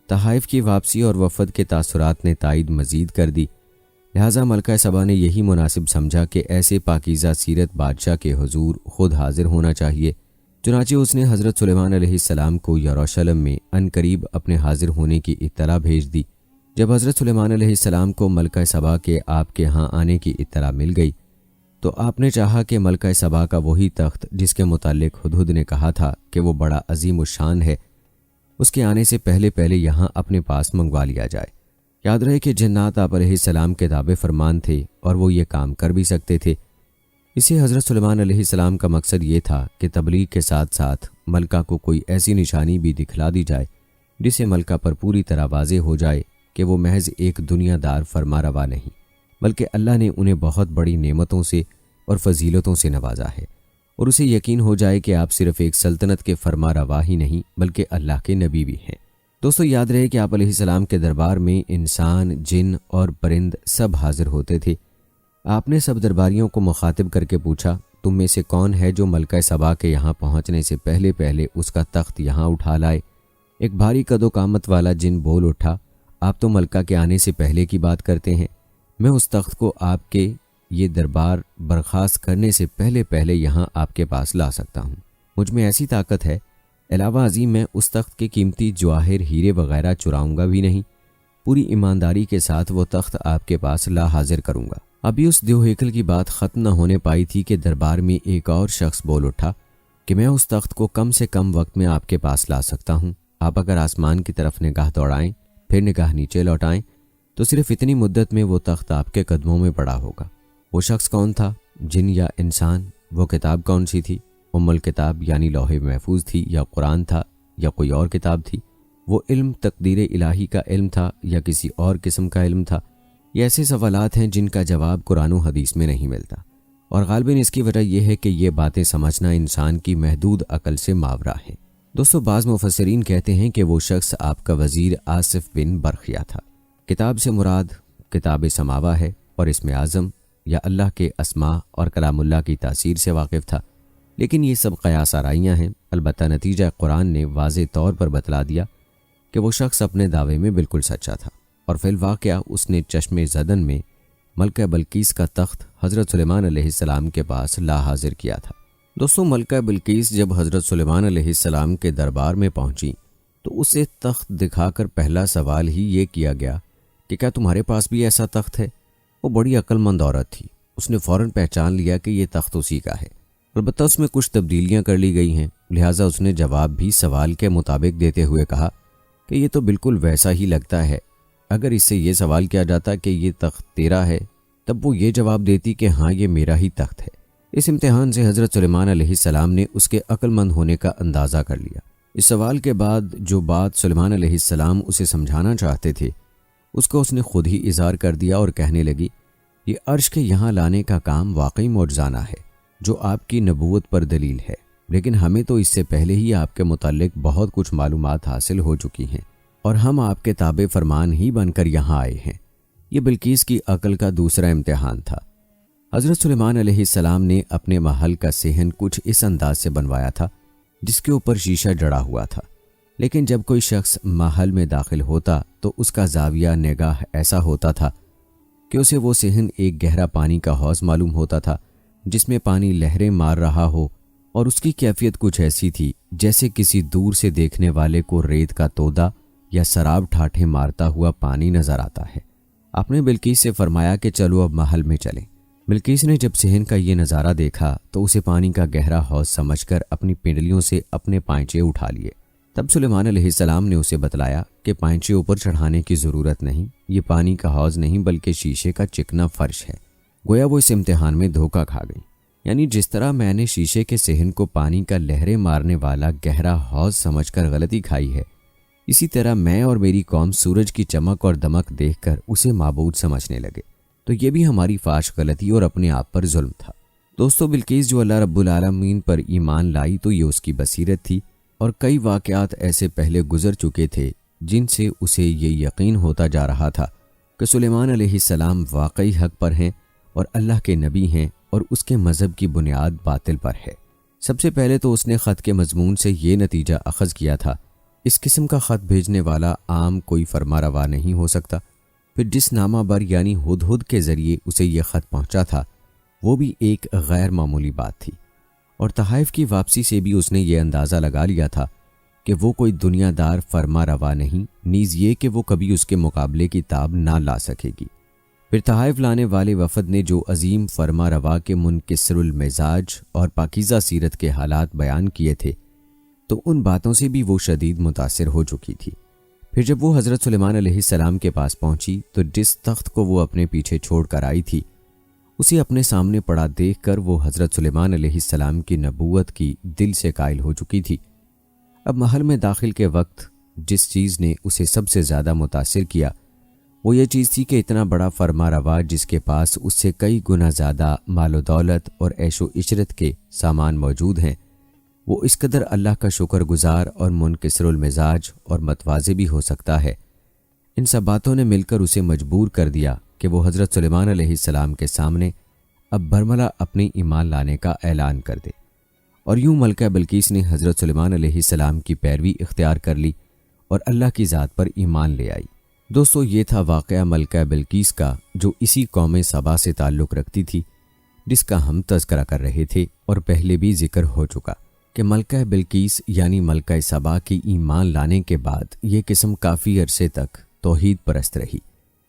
تحائف کی واپسی اور وفد کے تاثرات نے تائید مزید کر دی، لہٰذا ملکہ سبا نے یہی مناسب سمجھا کہ ایسے پاکیزہ سیرت بادشاہ کے حضور خود حاضر ہونا چاہیے، چنانچہ اس نے حضرت سلیمان علیہ السلام کو یروشلم میں عنقریب اپنے حاضر ہونے کی اطلاع بھیج دی۔ جب حضرت سلیمان علیہ السلام کو ملکہ سبا کے آپ کے ہاں آنے کی اطلاع مل گئی تو آپ نے چاہا کہ ملکہ سبا کا وہی تخت جس کے متعلق ہدہد نے کہا تھا کہ وہ بڑا عظیم الشان ہے، اس کے آنے سے پہلے یہاں اپنے پاس منگوا لیا جائے۔ یاد رہے کہ جنات آپ علیہ السلام کے تابع فرمان تھے اور وہ یہ کام کر بھی سکتے تھے، اسے حضرت سلیمان علیہ السلام کا مقصد یہ تھا کہ تبلیغ کے ساتھ ساتھ ملکہ کو کوئی ایسی نشانی بھی دکھلا دی جائے جسے ملکہ پر پوری طرح واضح ہو جائے کہ وہ محض ایک دنیا دار فرما روا نہیں، بلکہ اللہ نے انہیں بہت بڑی نعمتوں سے اور فضیلتوں سے نوازا ہے، اور اسے یقین ہو جائے کہ آپ صرف ایک سلطنت کے فرما روا ہی نہیں بلکہ اللہ کے نبی بھی ہیں۔ دوستو یاد رہے کہ آپ علیہ السلام کے دربار میں انسان، جن اور پرند سب حاضر ہوتے تھے۔ آپ نے سب درباریوں کو مخاطب کر کے پوچھا، تم میں سے کون ہے جو ملکہ سبا کے یہاں پہنچنے سے پہلے اس کا تخت یہاں اٹھا لائے؟ ایک بھاری قد و قامت والا جن بول اٹھا، آپ تو ملکہ کے آنے سے پہلے کی بات کرتے ہیں، میں اس تخت کو آپ کے یہ دربار برخاست کرنے سے پہلے یہاں آپ کے پاس لا سکتا ہوں، مجھ میں ایسی طاقت ہے، علاوہ ازیں میں اس تخت کے قیمتی جواہر ہیرے وغیرہ چراؤں گا بھی نہیں، پوری ایمانداری کے ساتھ وہ تخت آپ کے پاس لا حاضر کروں گا۔ ابھی اس دیو ہیکل کی بات ختم نہ ہونے پائی تھی کہ دربار میں ایک اور شخص بول اٹھا کہ میں اس تخت کو کم سے کم وقت میں آپ کے پاس لا سکتا ہوں، آپ اگر آسمان کی طرف نگاہ دوڑائیں پھر نگاہ نیچے لوٹائیں تو صرف اتنی مدت میں وہ تخت آپ کے قدموں میں پڑا ہوگا۔ وہ شخص کون تھا؟ جن یا انسان؟ وہ کتاب کون سی تھی؟ الکتاب یعنی لوح محفوظ تھی یا قرآن تھا یا کوئی اور کتاب تھی؟ وہ علم تقدیر الہی کا علم تھا یا کسی اور قسم کا علم تھا؟ یہ ایسے سوالات ہیں جن کا جواب قرآن و حدیث میں نہیں ملتا، اور غالباً اس کی وجہ یہ ہے کہ یہ باتیں سمجھنا انسان کی محدود عقل سے ماورا ہے۔ دوستو بعض مفسرین کہتے ہیں کہ وہ شخص آپ کا وزیر آصف بن برخیا تھا۔ کتاب سے مراد کتاب سماوا ہے اور اسم اعظم یا اللہ کے اسماء اور کلام اللہ کی تاثیر سے واقف تھا، لیکن یہ سب قیاس آرائیاں ہیں، البتہ نتیجہ قرآن نے واضح طور پر بتلا دیا کہ وہ شخص اپنے دعوے میں بالکل سچا تھا، اور فی الواقعہ اس نے چشم زدن میں ملکہ بلقیس کا تخت حضرت سلیمان علیہ السلام کے پاس لا حاضر کیا تھا۔ دوستو ملکہ بلقیس جب حضرت سلیمان علیہ السلام کے دربار میں پہنچی تو اسے تخت دکھا کر پہلا سوال ہی یہ کیا گیا کہ کیا تمہارے پاس بھی ایسا تخت ہے؟ وہ بڑی عقل مند عورت تھی، اس نے فوراً پہچان لیا کہ یہ تخت اسی کا ہے، البتہ اس میں کچھ تبدیلیاں کر لی گئی ہیں، لہٰذا اس نے جواب بھی سوال کے مطابق دیتے ہوئے کہا کہ یہ تو بالکل ویسا ہی لگتا ہے۔ اگر اس سے یہ سوال کیا جاتا کہ یہ تخت تیرا ہے تب وہ یہ جواب دیتی کہ ہاں یہ میرا ہی تخت ہے۔ اس امتحان سے حضرت سلیمان علیہ السلام نے اس کے عقل مند ہونے کا اندازہ کر لیا۔ اس سوال کے بعد جو بات سلیمان علیہ السلام اسے سمجھانا چاہتے تھے اس کو اس نے خود ہی اظہار کر دیا اور کہنے لگی، یہ عرش کے یہاں لانے کا کام واقعی معجزانہ ہے جو آپ کی نبوت پر دلیل ہے، لیکن ہمیں تو اس سے پہلے ہی آپ کے متعلق بہت کچھ معلومات حاصل ہو چکی ہیں، اور ہم آپ کے تابع فرمان ہی بن کر یہاں آئے ہیں۔ یہ بلقیس کی عقل کا دوسرا امتحان تھا۔ حضرت سلیمان علیہ السلام نے اپنے محل کا صحن کچھ اس انداز سے بنوایا تھا جس کے اوپر شیشہ جڑا ہوا تھا، لیکن جب کوئی شخص محل میں داخل ہوتا تو اس کا زاویہ نگاہ ایسا ہوتا تھا کہ اسے وہ صحن ایک گہرا پانی کا حوض معلوم ہوتا تھا جس میں پانی لہریں مار رہا ہو، اور اس کی کیفیت کچھ ایسی تھی جیسے کسی دور سے دیکھنے والے کو ریت کا تودا یا سراب ٹھاٹھے مارتا ہوا پانی نظر آتا ہے۔ آپ نے بلقیس سے فرمایا کہ چلو اب محل میں چلیں۔ بلقیس نے جب صحن کا یہ نظارہ دیکھا تو اسے پانی کا گہرا حوض سمجھ کر اپنی پنڈلیوں سے اپنے پائنچے اٹھا لیے۔ تب سلیمان علیہ السلام نے اسے بتلایا کہ پائنچے اوپر چڑھانے کی ضرورت نہیں، یہ پانی کا حوض نہیں بلکہ شیشے کا چکنا فرش ہے۔ گویا وہ اس امتحان میں دھوکہ کھا گئی، یعنی جس طرح میں نے شیشے کے صحن کو پانی کا لہریں مارنے والا گہرا حوض سمجھ کر غلطی کھائی ہے، اسی طرح میں اور میری قوم سورج کی چمک اور دمک دیکھ کر اسے معبود سمجھنے لگے، تو یہ بھی ہماری فاش غلطی اور اپنے آپ پر ظلم تھا۔ دوستو، بلقیس جو اللہ رب العالمین پر ایمان لائی تو یہ اس کی بصیرت تھی، اور کئی واقعات ایسے پہلے گزر چکے تھے جن سے اسے یہ یقین ہوتا جا رہا تھا کہ سلیمان علیہ السلام واقعی حق پر ہیں اور اللہ کے نبی ہیں اور اس کے مذہب کی بنیاد باطل پر ہے۔ سب سے پہلے تو اس نے خط کے مضمون سے یہ نتیجہ اخذ کیا تھا، اس قسم کا خط بھیجنے والا عام کوئی فرما روا نہیں ہو سکتا۔ پھر جس نامہ بر یعنی ہدہد کے ذریعے اسے یہ خط پہنچا تھا وہ بھی ایک غیر معمولی بات تھی، اور تحائف کی واپسی سے بھی اس نے یہ اندازہ لگا لیا تھا کہ وہ کوئی دنیا دار فرما روا نہیں، نیز یہ کہ وہ کبھی اس کے مقابلے کی تاب نہ لا سکے گی۔ پھر تحائف لانے والے وفد نے جو عظیم فرما روا کے منکسر المزاج اور پاکیزہ سیرت کے حالات بیان کیے تھے تو ان باتوں سے بھی وہ شدید متاثر ہو چکی تھی۔ پھر جب وہ حضرت سلیمان علیہ السلام کے پاس پہنچی تو جس تخت کو وہ اپنے پیچھے چھوڑ کر آئی تھی اسے اپنے سامنے پڑا دیکھ کر وہ حضرت سلیمان علیہ السلام کی نبوت کی دل سے قائل ہو چکی تھی۔ اب محل میں داخل کے وقت جس چیز نے اسے سب سے زیادہ متاثر کیا وہ یہ چیز تھی کہ اتنا بڑا فرما روا جس کے پاس اس سے کئی گنا زیادہ مال و دولت اور عیش و عشرت کے سامان موجود ہیں، وہ اس قدر اللہ کا شکر گزار اور منکسر المزاج اور متواضع بھی ہو سکتا ہے۔ ان سب باتوں نے مل کر اسے مجبور کر دیا کہ وہ حضرت سلیمان علیہ السلام کے سامنے اب برملا اپنی ایمان لانے کا اعلان کر دے، اور یوں ملکہ بلقیس نے حضرت سلیمان علیہ السلام کی پیروی اختیار کر لی اور اللہ کی ذات پر ایمان لے آئی۔ دوستو، یہ تھا واقعہ ملکہ بلقیس کا جو اسی قوم سبا سے تعلق رکھتی تھی جس کا ہم تذکرہ کر رہے تھے، اور پہلے بھی ذکر ہو چکا کہ ملکہ بلقیس یعنی ملکہ سبا کی ایمان لانے کے بعد یہ قسم کافی عرصے تک توحید پرست رہی،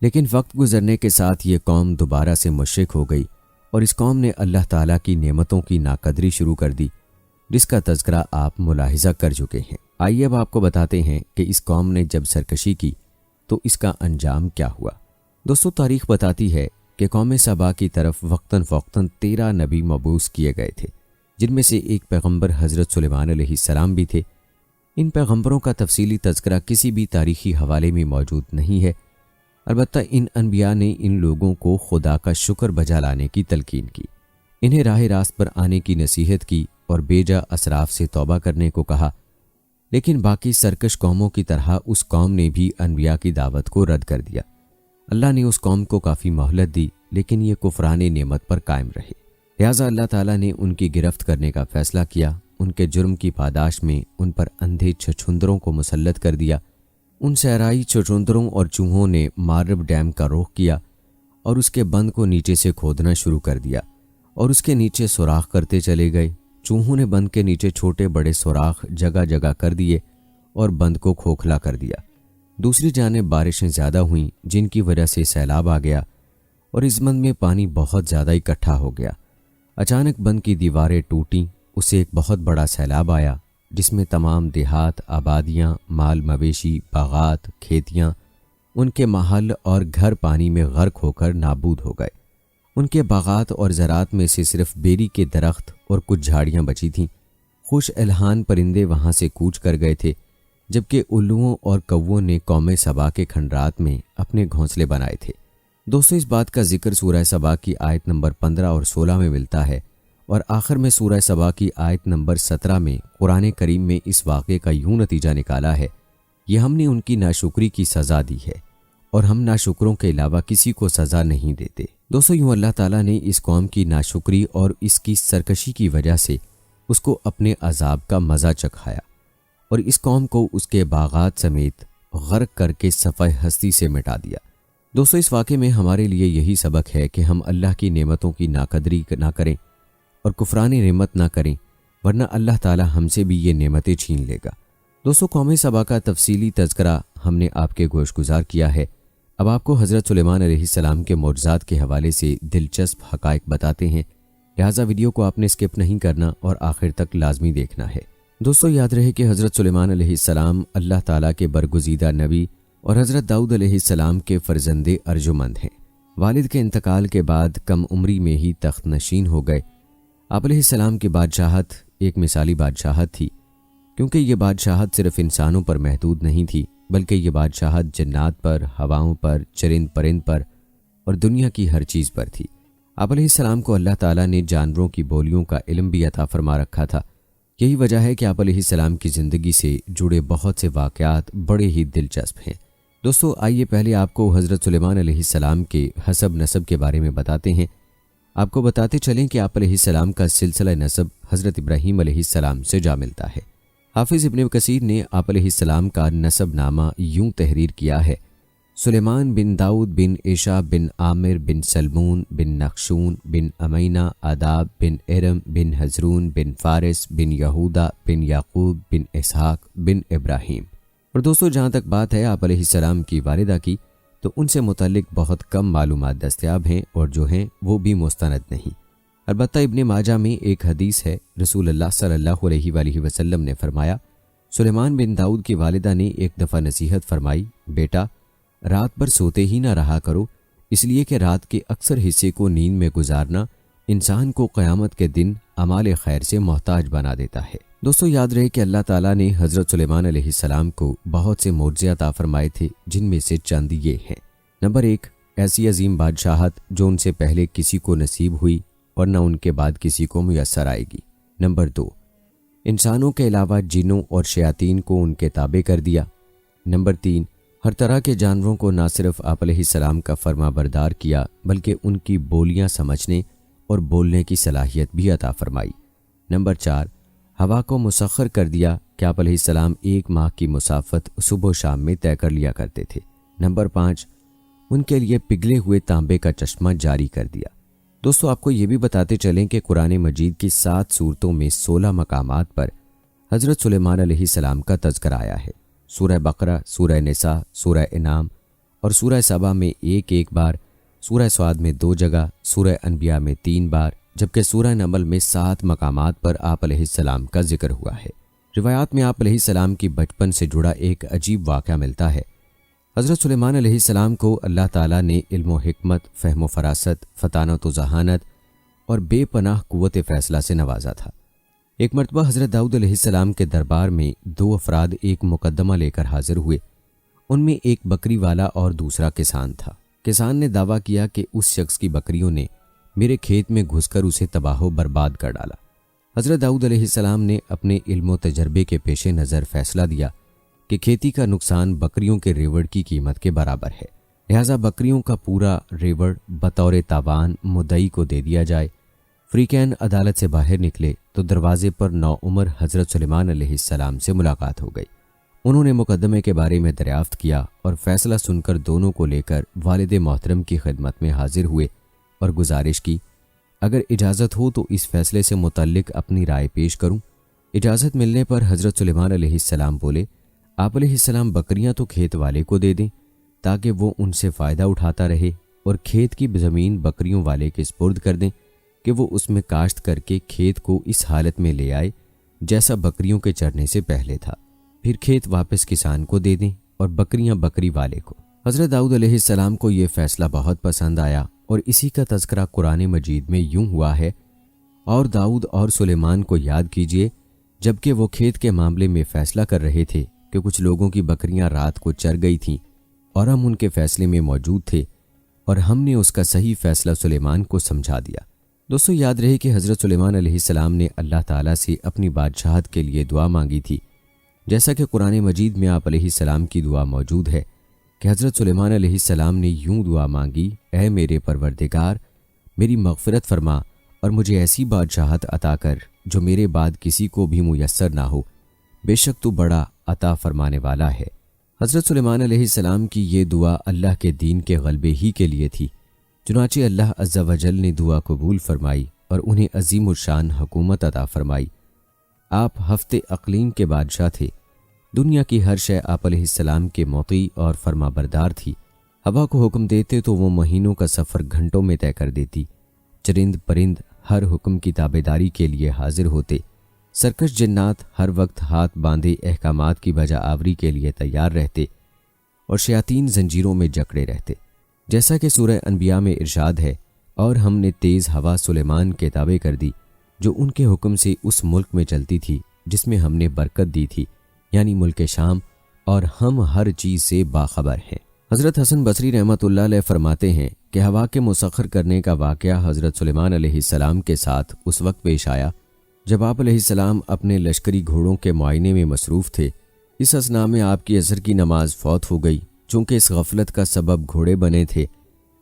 لیکن وقت گزرنے کے ساتھ یہ قوم دوبارہ سے مشرک ہو گئی اور اس قوم نے اللہ تعالیٰ کی نعمتوں کی ناقدری شروع کر دی جس کا تذکرہ آپ ملاحظہ کر چکے ہیں۔ آئیے اب آپ کو بتاتے ہیں کہ اس قوم نے جب سرکشی کی تو اس کا انجام کیا ہوا۔ دوستو، تاریخ بتاتی ہے کہ قوم سبا کی طرف وقتاً فوقتاً 13 نبی مبعوث کیے گئے تھے، جن میں سے ایک پیغمبر حضرت سلیمان علیہ السلام بھی تھے۔ ان پیغمبروں کا تفصیلی تذکرہ کسی بھی تاریخی حوالے میں موجود نہیں ہے، البتہ ان انبیاء نے ان لوگوں کو خدا کا شکر بجا لانے کی تلقین کی، انہیں راہ راست پر آنے کی نصیحت کی اور بیجا اسراف سے توبہ کرنے کو کہا، لیکن باقی سرکش قوموں کی طرح اس قوم نے بھی انبیاء کی دعوت کو رد کر دیا۔ اللہ نے اس قوم کو کافی مہلت دی لیکن یہ کفران نعمت پر قائم رہے، لہٰذا اللہ تعالیٰ نے ان کی گرفت کرنے کا فیصلہ کیا۔ ان کے جرم کی پاداش میں ان پر اندھے چھچھندروں کو مسلط کر دیا۔ ان صحرائی چھچھندروں اور چوہوں نے مارب ڈیم کا رخ کیا اور اس کے بند کو نیچے سے کھودنا شروع کر دیا اور اس کے نیچے سوراخ کرتے چلے گئے۔ چوہوں نے بند کے نیچے چھوٹے بڑے سوراخ جگہ جگہ کر دیے اور بند کو کھوکھلا کر دیا۔ دوسری جانب بارشیں زیادہ ہوئیں جن کی وجہ سے سیلاب آ گیا اور اس بند میں پانی بہت زیادہ اکٹھا ہو گیا۔ اچانک بند کی دیواریں ٹوٹیں، اسے ایک بہت بڑا سیلاب آیا جس میں تمام دیہات، آبادیاں، مال مویشی، باغات، کھیتیاں، ان کے محل اور گھر پانی میں غرق ہو کر نابود ہو گئے۔ ان کے باغات اور زراعت میں سے صرف بیری کے درخت اور کچھ جھاڑیاں بچی تھیں۔ خوش الحان پرندے وہاں سے کوچ کر گئے تھے، جبکہ الوؤں اور کووں نے قوم سبا کے کھنڈرات میں اپنے گھونسلے بنائے تھے۔ دوستو، اس بات کا ذکر سورہ سبا کی آیت نمبر 15 اور 16 میں ملتا ہے، اور آخر میں سورہ سبا کی آیت نمبر 17 میں قرآن کریم میں اس واقعے کا یوں نتیجہ نکالا ہے یہ ہم نے ان کی ناشکری کی سزا دی ہے اور ہم ناشکروں کے علاوہ کسی کو سزا نہیں دیتے۔ دوستو، یوں اللہ تعالیٰ نے اس قوم کی ناشکری اور اس کی سرکشی کی وجہ سے اس کو اپنے عذاب کا مزہ چکھایا اور اس قوم کو اس کے باغات سمیت غرق کر کے صفحہ ہستی سے مٹا دیا۔ دوستو، اس واقعے میں ہمارے لیے یہی سبق ہے کہ ہم اللہ کی نعمتوں کی ناقدری نہ کریں اور کفران نعمت نہ کریں، ورنہ اللہ تعالیٰ ہم سے بھی یہ نعمتیں چھین لے گا۔ دوستو، قوم سبا کا تفصیلی تذکرہ ہم نے آپ کے گوش گزار کیا ہے۔ اب آپ کو حضرت سلیمان علیہ السلام کے معجزات کے حوالے سے دلچسپ حقائق بتاتے ہیں، لہٰذا ویڈیو کو آپ نے اسکپ نہیں کرنا اور آخر تک لازمی دیکھنا ہے۔ دوستو، یاد رہے کہ حضرت سلیمان علیہ السلام اللہ تعالیٰ کے برگزیدہ نبی اور حضرت داؤد علیہ السلام کے فرزند ارجمند ہیں۔ والد کے انتقال کے بعد کم عمری میں ہی تخت نشین ہو گئے۔ آپ علیہ السلام کی بادشاہت ایک مثالی بادشاہت تھی، کیونکہ یہ بادشاہت صرف انسانوں پر محدود نہیں تھی، بلکہ یہ بادشاہت جنات پر، ہواؤں پر، چرند پرند پر اور دنیا کی ہر چیز پر تھی۔ آپ علیہ السلام کو اللہ تعالیٰ نے جانوروں کی بولیوں کا علم بھی عطا فرما رکھا تھا۔ یہی وجہ ہے کہ آپ علیہ السلام کی زندگی سے جڑے بہت سے واقعات بڑے ہی دلچسپ ہیں۔ دوستو، آئیے پہلے آپ کو حضرت سلیمان علیہ السلام کے حسب نسب کے بارے میں بتاتے ہیں۔ آپ کو بتاتے چلیں کہ آپ علیہ السلام کا سلسلہ نسب حضرت ابراہیم علیہ السلام سے جا ملتا ہے۔ حافظ ابن کثیر نے آپ علیہ السلام کا نسب نامہ یوں تحریر کیا ہے: سلیمان بن داؤد بن عیشا بن عامر بن سلمون بن نخشون بن امینہ آداب بن ارم بن حزرون بن فارس بن یہودا بن یعقوب بن اسحاق بن ابراہیم۔ اور دوستو، جہاں تک بات ہے آپ علیہ السلام کی والدہ کی، تو ان سے متعلق بہت کم معلومات دستیاب ہیں اور جو ہیں وہ بھی مستند نہیں۔ البتہ ابن ماجہ میں ایک حدیث ہے، رسول اللہ صلی اللہ علیہ وآلہ وسلم نے فرمایا، سلیمان بن داؤد کی والدہ نے ایک دفعہ نصیحت فرمائی، بیٹا رات بھر سوتے ہی نہ رہا کرو، اس لیے کہ رات کے اکثر حصے کو نیند میں گزارنا انسان کو قیامت کے دن اعمال خیر سے محتاج بنا دیتا ہے۔ دوستو، یاد رہے کہ اللہ تعالیٰ نے حضرت سلیمان علیہ السلام کو بہت سے معجزے عطا فرمائے تھے، جن میں سے چند یہ ہیں۔ نمبر 1، ایسی عظیم بادشاہت جو ان سے پہلے کسی کو نصیب ہوئی اور نہ ان کے بعد کسی کو میسر آئے گی۔ نمبر 2، انسانوں کے علاوہ جنوں اور شیاطین کو ان کے تابع کر دیا۔ نمبر 3، ہر طرح کے جانوروں کو نہ صرف آپ علیہ السلام کا فرما بردار کیا، بلکہ ان کی بولیاں سمجھنے اور بولنے کی صلاحیت بھی عطا فرمائی۔ نمبر 4، ہوا کو مسخر کر دیا کہ آپ علیہ السلام 1 ماہ کی مسافت صبح و شام میں طے کر لیا کرتے تھے۔ نمبر 5، ان کے لیے پگھلے ہوئے تانبے کا چشمہ جاری کر دیا۔ دوستو، آپ کو یہ بھی بتاتے چلیں کہ قرآن مجید کی 7 سورتوں میں 16 مقامات پر حضرت سلیمان علیہ السلام کا تذکرہ آیا ہے۔ سورہ بقرہ، سورہ نساء، سورہ انعام اور سورہ سبا میں ایک بار، سورہ سعد میں 2 جگہ، سورہ انبیاء میں 3 بار، جبکہ سورہ نمل میں 7 مقامات پر آپ علیہ السلام کا ذکر ہوا ہے۔ روایات میں آپ علیہ السلام کی بچپن سے جڑا ایک عجیب واقعہ ملتا ہے۔ حضرت سلیمان علیہ السلام کو اللہ تعالیٰ نے علم و حکمت، فہم و فراست، فطانت و ذہانت اور بے پناہ قوت فیصلہ سے نوازا تھا۔ ایک مرتبہ حضرت داؤد علیہ السلام کے دربار میں 2 افراد ایک مقدمہ لے کر حاضر ہوئے۔ ان میں ایک بکری والا اور دوسرا کسان تھا۔ کسان نے دعویٰ کیا کہ اس شخص کی بکریوں نے میرے کھیت میں گھس کر اسے تباہ و برباد کر ڈالا۔ حضرت داؤد علیہ السلام نے اپنے علم و تجربے کے پیش نظر فیصلہ دیا کہ کھیتی کا نقصان بکریوں کے ریوڑ کی قیمت کے برابر ہے، لہٰذا بکریوں کا پورا ریوڑ بطور تاوان مدعی کو دے دیا جائے۔ فریقین عدالت سے باہر نکلے تو دروازے پر نوعمر حضرت سلیمان علیہ السلام سے ملاقات ہو گئی۔ انہوں نے مقدمے کے بارے میں دریافت کیا اور فیصلہ سن کر دونوں کو لے کر والد محترم کی خدمت میں حاضر ہوئے اور گزارش کی، اگر اجازت ہو تو اس فیصلے سے متعلق اپنی رائے پیش کروں۔ اجازت ملنے پر حضرت سلیمان علیہ السلام بولے، آپ علیہ السلام بکریاں تو کھیت والے کو دے دیں تاکہ وہ ان سے فائدہ اٹھاتا رہے، اور کھیت کی زمین بکریوں والے کے سپرد کر دیں کہ وہ اس میں کاشت کر کے کھیت کو اس حالت میں لے آئے جیسا بکریوں کے چرنے سے پہلے تھا، پھر کھیت واپس کسان کو دے دیں اور بکریاں بکری والے کو۔ حضرت داؤد علیہ السلام کو یہ فیصلہ بہت پسند آیا اور اسی کا تذکرہ قرآن مجید میں یوں ہوا ہے، اور داؤد اور سلیمان کو یاد کیجئے جبکہ وہ کھیت کے معاملے میں فیصلہ کر رہے تھے کہ کچھ لوگوں کی بکریاں رات کو چر گئی تھیں اور ہم ان کے فیصلے میں موجود تھے اور ہم نے اس کا صحیح فیصلہ سلیمان کو سمجھا دیا۔ دوستو، یاد رہے کہ حضرت سلیمان علیہ السلام نے اللہ تعالیٰ سے اپنی بادشاہت کے لیے دعا مانگی تھی جیسا کہ قرآن مجید میں آپ علیہ السلام کی دعا موجود ہے کہ حضرت سلیمان علیہ السلام نے یوں دعا مانگی، اے میرے پروردگار، میری مغفرت فرما اور مجھے ایسی بادشاہت عطا کر جو میرے بعد کسی کو بھی میسر نہ ہو، بے شک تو بڑا عطا فرمانے والا ہے۔ حضرت سلیمان علیہ السلام کی یہ دعا اللہ کے دین کے غلبے ہی کے لیے تھی، چنانچہ اللہ عز و جل نے دعا قبول فرمائی اور انہیں عظیم الشان حکومت عطا فرمائی۔ آپ ہفتے اقلیم کے بادشاہ تھے، دنیا کی ہر شے آپ علیہ السلام کے مطیع اور فرما بردار تھی۔ ہوا کو حکم دیتے تو وہ مہینوں کا سفر گھنٹوں میں طے کر دیتی، چرند پرند ہر حکم کی تابعداری کے لیے حاضر ہوتے، سرکش جنات ہر وقت ہاتھ باندھے احکامات کی بجا آوری کے لیے تیار رہتے اور شیاطین زنجیروں میں جکڑے رہتے، جیسا کہ سورہ انبیاء میں ارشاد ہے، اور ہم نے تیز ہوا سلیمان کے تابع کر دی جو ان کے حکم سے اس ملک میں چلتی تھی جس میں ہم نے برکت دی تھی، یعنی ملک شام، اور ہم ہر چیز سے باخبر ہیں۔ حضرت حسن بصری رحمۃ اللہ علیہ فرماتے ہیں کہ ہوا کے مسخر کرنے کا واقعہ حضرت سلیمان علیہ السلام کے ساتھ اس وقت پیش آیا جب آپ علیہ السلام اپنے لشکری گھوڑوں کے معائنے میں مصروف تھے۔ اس اثناء میں آپ کی عصر کی نماز فوت ہو گئی۔ چونکہ اس غفلت کا سبب گھوڑے بنے تھے،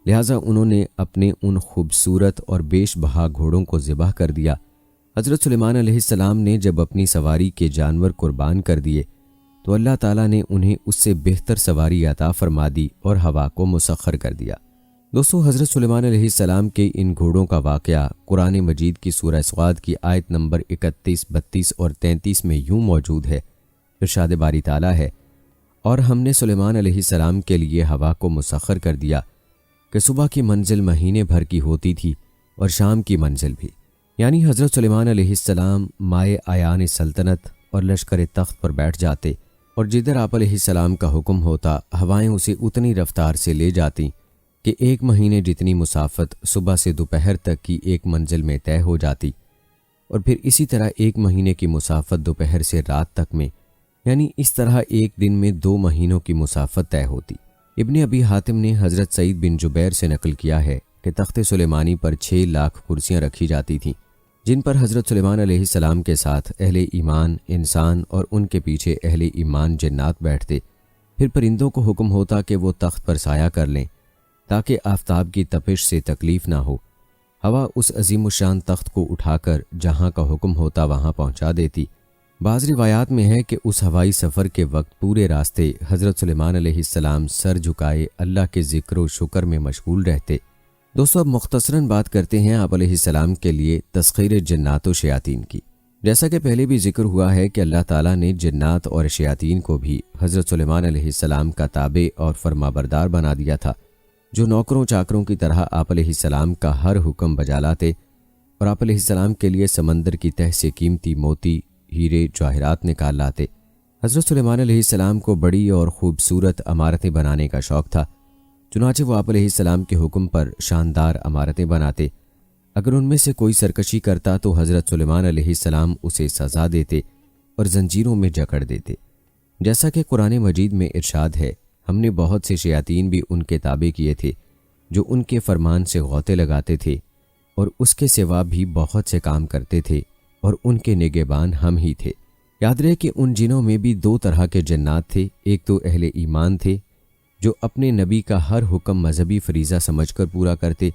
لہٰذا انہوں نے اپنے ان خوبصورت اور بیش بہا گھوڑوں کو ذبح کر دیا۔ حضرت سلیمان علیہ السلام نے جب اپنی سواری کے جانور قربان کر دیے تو اللہ تعالیٰ نے انہیں اس سے بہتر سواری عطا فرما دی اور ہوا کو مسخر کر دیا۔ دوستو، حضرت سلیمان علیہ السلام کے ان گھوڑوں کا واقعہ قرآن مجید کی سورہ صاد کی آیت نمبر 31، 32 اور 33 میں یوں موجود ہے۔ ارشاد باری تعالیٰ ہے، اور ہم نے سلیمان علیہ السلام کے لیے ہوا کو مسخر کر دیا کہ صبح کی منزل مہینے بھر کی ہوتی تھی اور شام کی منزل بھی، یعنی حضرت سلیمان علیہ السلام مائے آیان سلطنت اور لشکر تخت پر بیٹھ جاتے اور جدھر آپ علیہ السلام کا حکم ہوتا ہوائیں اسے اتنی رفتار سے لے جاتیں کہ ایک مہینے جتنی مسافت صبح سے دوپہر تک کی ایک منزل میں طے ہو جاتی، اور پھر اسی طرح ایک مہینے کی مسافت دوپہر سے رات تک میں، یعنی اس طرح ایک دن میں 2 مہینوں کی مسافت طے ہوتی۔ ابن ابی حاتم نے حضرت سعید بن جبیر سے نقل کیا ہے کہ تخت سلیمانی پر 6 لاکھ کرسیاں رکھی جاتی تھیں، جن پر حضرت سلیمان علیہ السلام کے ساتھ اہل ایمان انسان اور ان کے پیچھے اہل ایمان جنات بیٹھتے۔ پھر پرندوں کو حکم ہوتا کہ وہ تخت پر سایہ کر لیں تاکہ آفتاب کی تپش سے تکلیف نہ ہو۔ ہوا اس عظیم الشان تخت کو اٹھا کر جہاں کا حکم ہوتا وہاں پہنچا دیتی۔ بعض روایات میں ہے کہ اس ہوائی سفر کے وقت پورے راستے حضرت سلیمان علیہ السلام سر جھکائے اللہ کے ذکر و شکر میں مشغول رہتے۔ دوستو، اب مختصراً بات کرتے ہیں آپ علیہ السلام کے لیے تسخیر جنات و شیاطین کی۔ جیسا کہ پہلے بھی ذکر ہوا ہے کہ اللہ تعالیٰ نے جنات اور شیاطین کو بھی حضرت سلیمان علیہ السلام کا تابع اور فرما بردار بنا دیا تھا، جو نوکروں چاکروں کی طرح آپ علیہ السلام کا ہر حکم بجا لاتے اور آپ علیہ السلام کے لیے سمندر کی تہ سے قیمتی موتی، ہیرے، جواہرات نکال لاتے۔ حضرت سلیمان علیہ السلام کو بڑی اور خوبصورت عمارتیں بنانے کا شوق تھا، چنانچہ وہ آپ علیہ السلام کے حکم پر شاندار عمارتیں بناتے۔ اگر ان میں سے کوئی سرکشی کرتا تو حضرت سلیمان علیہ السلام اسے سزا دیتے اور زنجیروں میں جکڑ دیتے۔ جیسا کہ قرآن مجید میں ارشاد ہے، ہم نے بہت سے شیاطین بھی ان کے تابع کیے تھے جو ان کے فرمان سے غوطے لگاتے تھے اور اس کے سوا بھی بہت سے کام کرتے تھے، اور ان کے نگہبان ہم ہی تھے۔ یاد رہے کہ ان جنوں میں بھی 2 طرح کے جنات تھے، ایک تو اہل ایمان تھے جو اپنے نبی کا ہر حکم مذہبی فریضہ سمجھ کر پورا کرتے،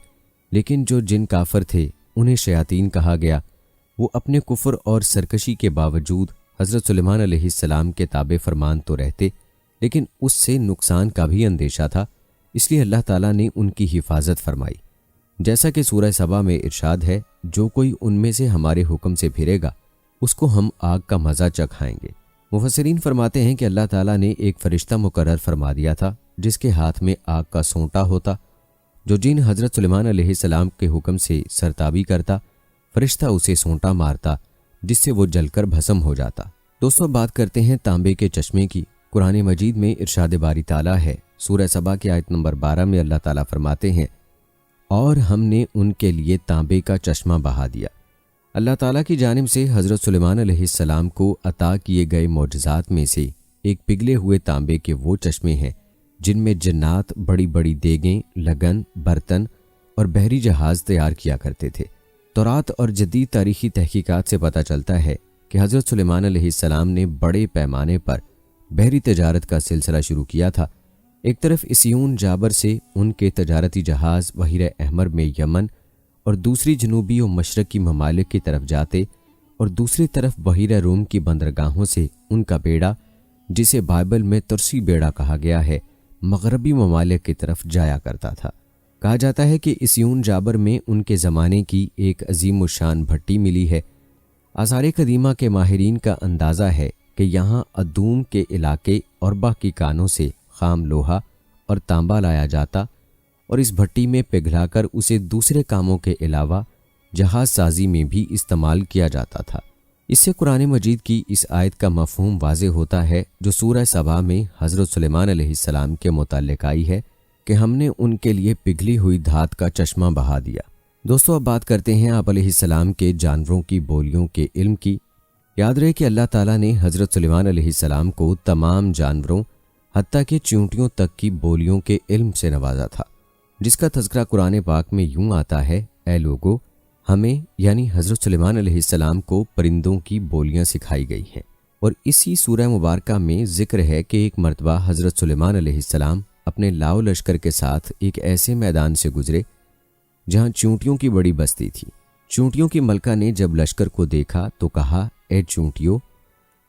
لیکن جو جن کافر تھے انہیں شیاطین کہا گیا، وہ اپنے کفر اور سرکشی کے باوجود حضرت سلیمان علیہ السلام کے تابع فرمان تو رہتے، لیکن اس سے نقصان کا بھی اندیشہ تھا، اس لیے اللہ تعالیٰ نے ان کی حفاظت فرمائی۔ جیسا کہ سورہ سبا میں ارشاد ہے، جو کوئی ان میں سے ہمارے حکم سے پھرے گا اس کو ہم آگ کا مزہ چکھائیں گے۔ مفسرین فرماتے ہیں کہ اللہ تعالیٰ نے ایک فرشتہ مقرر فرما دیا تھا جس کے ہاتھ میں آگ کا سونٹا ہوتا، جو جن حضرت سلیمان علیہ السلام کے حکم سے سرتابی کرتا، فرشتہ اسے سونٹا مارتا جس سے وہ جل کر بھسم ہو جاتا۔ دوستو، بات کرتے ہیں تانبے کے چشمے کی۔ قرآن مجید میں ارشاد باری تعالیٰ ہے، سورہ سبا کی آیت نمبر 12 میں اللہ تعالیٰ فرماتے ہیں، اور ہم نے ان کے لیے تانبے کا چشمہ بہا دیا۔ اللہ تعالیٰ کی جانب سے حضرت سلیمان علیہ السلام کو عطا کیے گئے معجزات میں سے ایک پگھلے ہوئے تانبے کے وہ چشمے ہیں جن میں جنات بڑی بڑی دیگیں، لگن، برتن اور بحری جہاز تیار کیا کرتے تھے۔ تورات اور جدید تاریخی تحقیقات سے پتہ چلتا ہے کہ حضرت سلیمان علیہ السلام نے بڑے پیمانے پر بحری تجارت کا سلسلہ شروع کیا تھا۔ ایک طرف اسیون جابر سے ان کے تجارتی جہاز بحیرہ احمر میں یمن اور دوسری جنوبی و مشرقی ممالک کی طرف جاتے، اور دوسری طرف بحیرہ روم کی بندرگاہوں سے ان کا بیڑا، جسے بائبل میں ترسی بیڑا کہا گیا ہے، مغربی ممالک کی طرف جایا کرتا تھا۔ کہا جاتا ہے کہ اسیون جابر میں ان کے زمانے کی ایک عظیم الشان بھٹی ملی ہے۔ آثار قدیمہ کے ماہرین کا اندازہ ہے کہ یہاں ادوم کے علاقے اور باقی کانوں سے خام لوہا اور تانبا لایا جاتا اور اس بھٹی میں پگھلا کر اسے دوسرے کاموں کے علاوہ جہاز سازی میں بھی استعمال کیا جاتا تھا۔ اس سے قرآن مجید کی اس آیت کا مفہوم واضح ہوتا ہے جو سورہ سبا میں حضرت سلیمان علیہ السلام کے متعلق آئی ہے کہ ہم نے ان کے لیے پگھلی ہوئی دھات کا چشمہ بہا دیا۔ دوستو، اب بات کرتے ہیں آپ علیہ السلام کے جانوروں کی بولیوں کے علم کی۔ یاد رہے کہ اللہ تعالیٰ نے حضرت سلیمان علیہ السلام کو تمام جانوروں حتیٰ کہ چیونٹیوں تک کی بولیوں کے علم سے نوازا تھا، جس کا تذکرہ قرآن پاک میں یوں آتا ہے: اے لوگو، ہمیں یعنی حضرت سلیمان علیہ السلام کو پرندوں کی بولیاں سکھائی گئی ہیں۔ اور اسی سورہ مبارکہ میں ذکر ہے کہ ایک مرتبہ حضرت سلیمان علیہ السلام اپنے لاؤ لشکر کے ساتھ ایک ایسے میدان سے گزرے جہاں چونٹیوں کی بڑی بستی تھی۔ چونٹیوں کی ملکہ نے جب لشکر کو دیکھا تو کہا: اے چونٹیوں،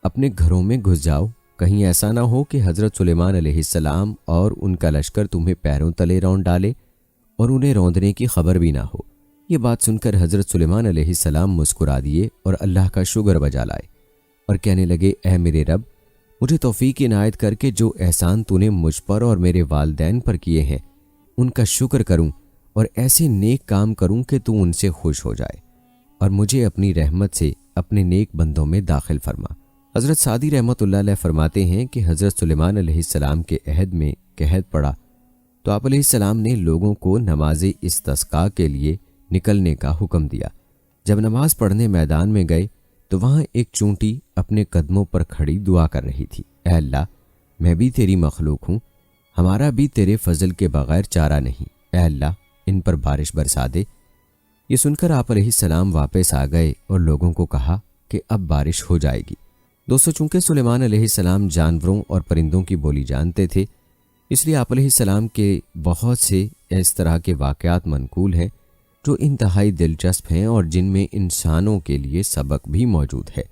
اپنے گھروں میں گھس جاؤ، کہیں ایسا نہ ہو کہ حضرت سلیمان علیہ السلام اور ان کا لشکر تمہیں پیروں تلے رونڈ ڈالے اور انہیں روندنے کی خبر بھی نہ ہو۔ یہ بات سن کر حضرت سلیمان علیہ السلام مسکرا دیے اور اللہ کا شکر بجا لائے اور کہنے لگے: اے میرے رب، مجھے توفیق عنایت کر کے جو احسان تو نے مجھ پر اور میرے والدین پر کیے ہیں ان کا شکر کروں اور ایسے نیک کام کروں کہ تو ان سے خوش ہو جائے، اور مجھے اپنی رحمت سے اپنے نیک بندوں میں داخل فرما۔ حضرت سعدی رحمۃ اللہ علیہ فرماتے ہیں کہ حضرت سلیمان علیہ السلام کے عہد میں قحط پڑا تو آپ علیہ السلام نے لوگوں کو نماز استسقاء کے لیے نکلنے کا حکم دیا۔ جب نماز پڑھنے میدان میں گئے تو وہاں ایک چونٹی اپنے قدموں پر کھڑی دعا کر رہی تھی: اے اللہ، میں بھی تیری مخلوق ہوں، ہمارا بھی تیرے فضل کے بغیر چارہ نہیں، اے اللہ ان پر بارش برسا دے۔ یہ سن کر آپ علیہ السلام واپس آ گئے اور لوگوں کو کہا کہ اب بارش ہو جائے گی۔ دوستو، چونکہ سلیمان علیہ السلام جانوروں اور پرندوں کی بولی جانتے تھے، اس لیے آپ علیہ السلام کے بہت سے اس طرح کے واقعات منقول ہیں جو انتہائی دلچسپ ہیں اور جن میں انسانوں کے لیے سبق بھی موجود ہے۔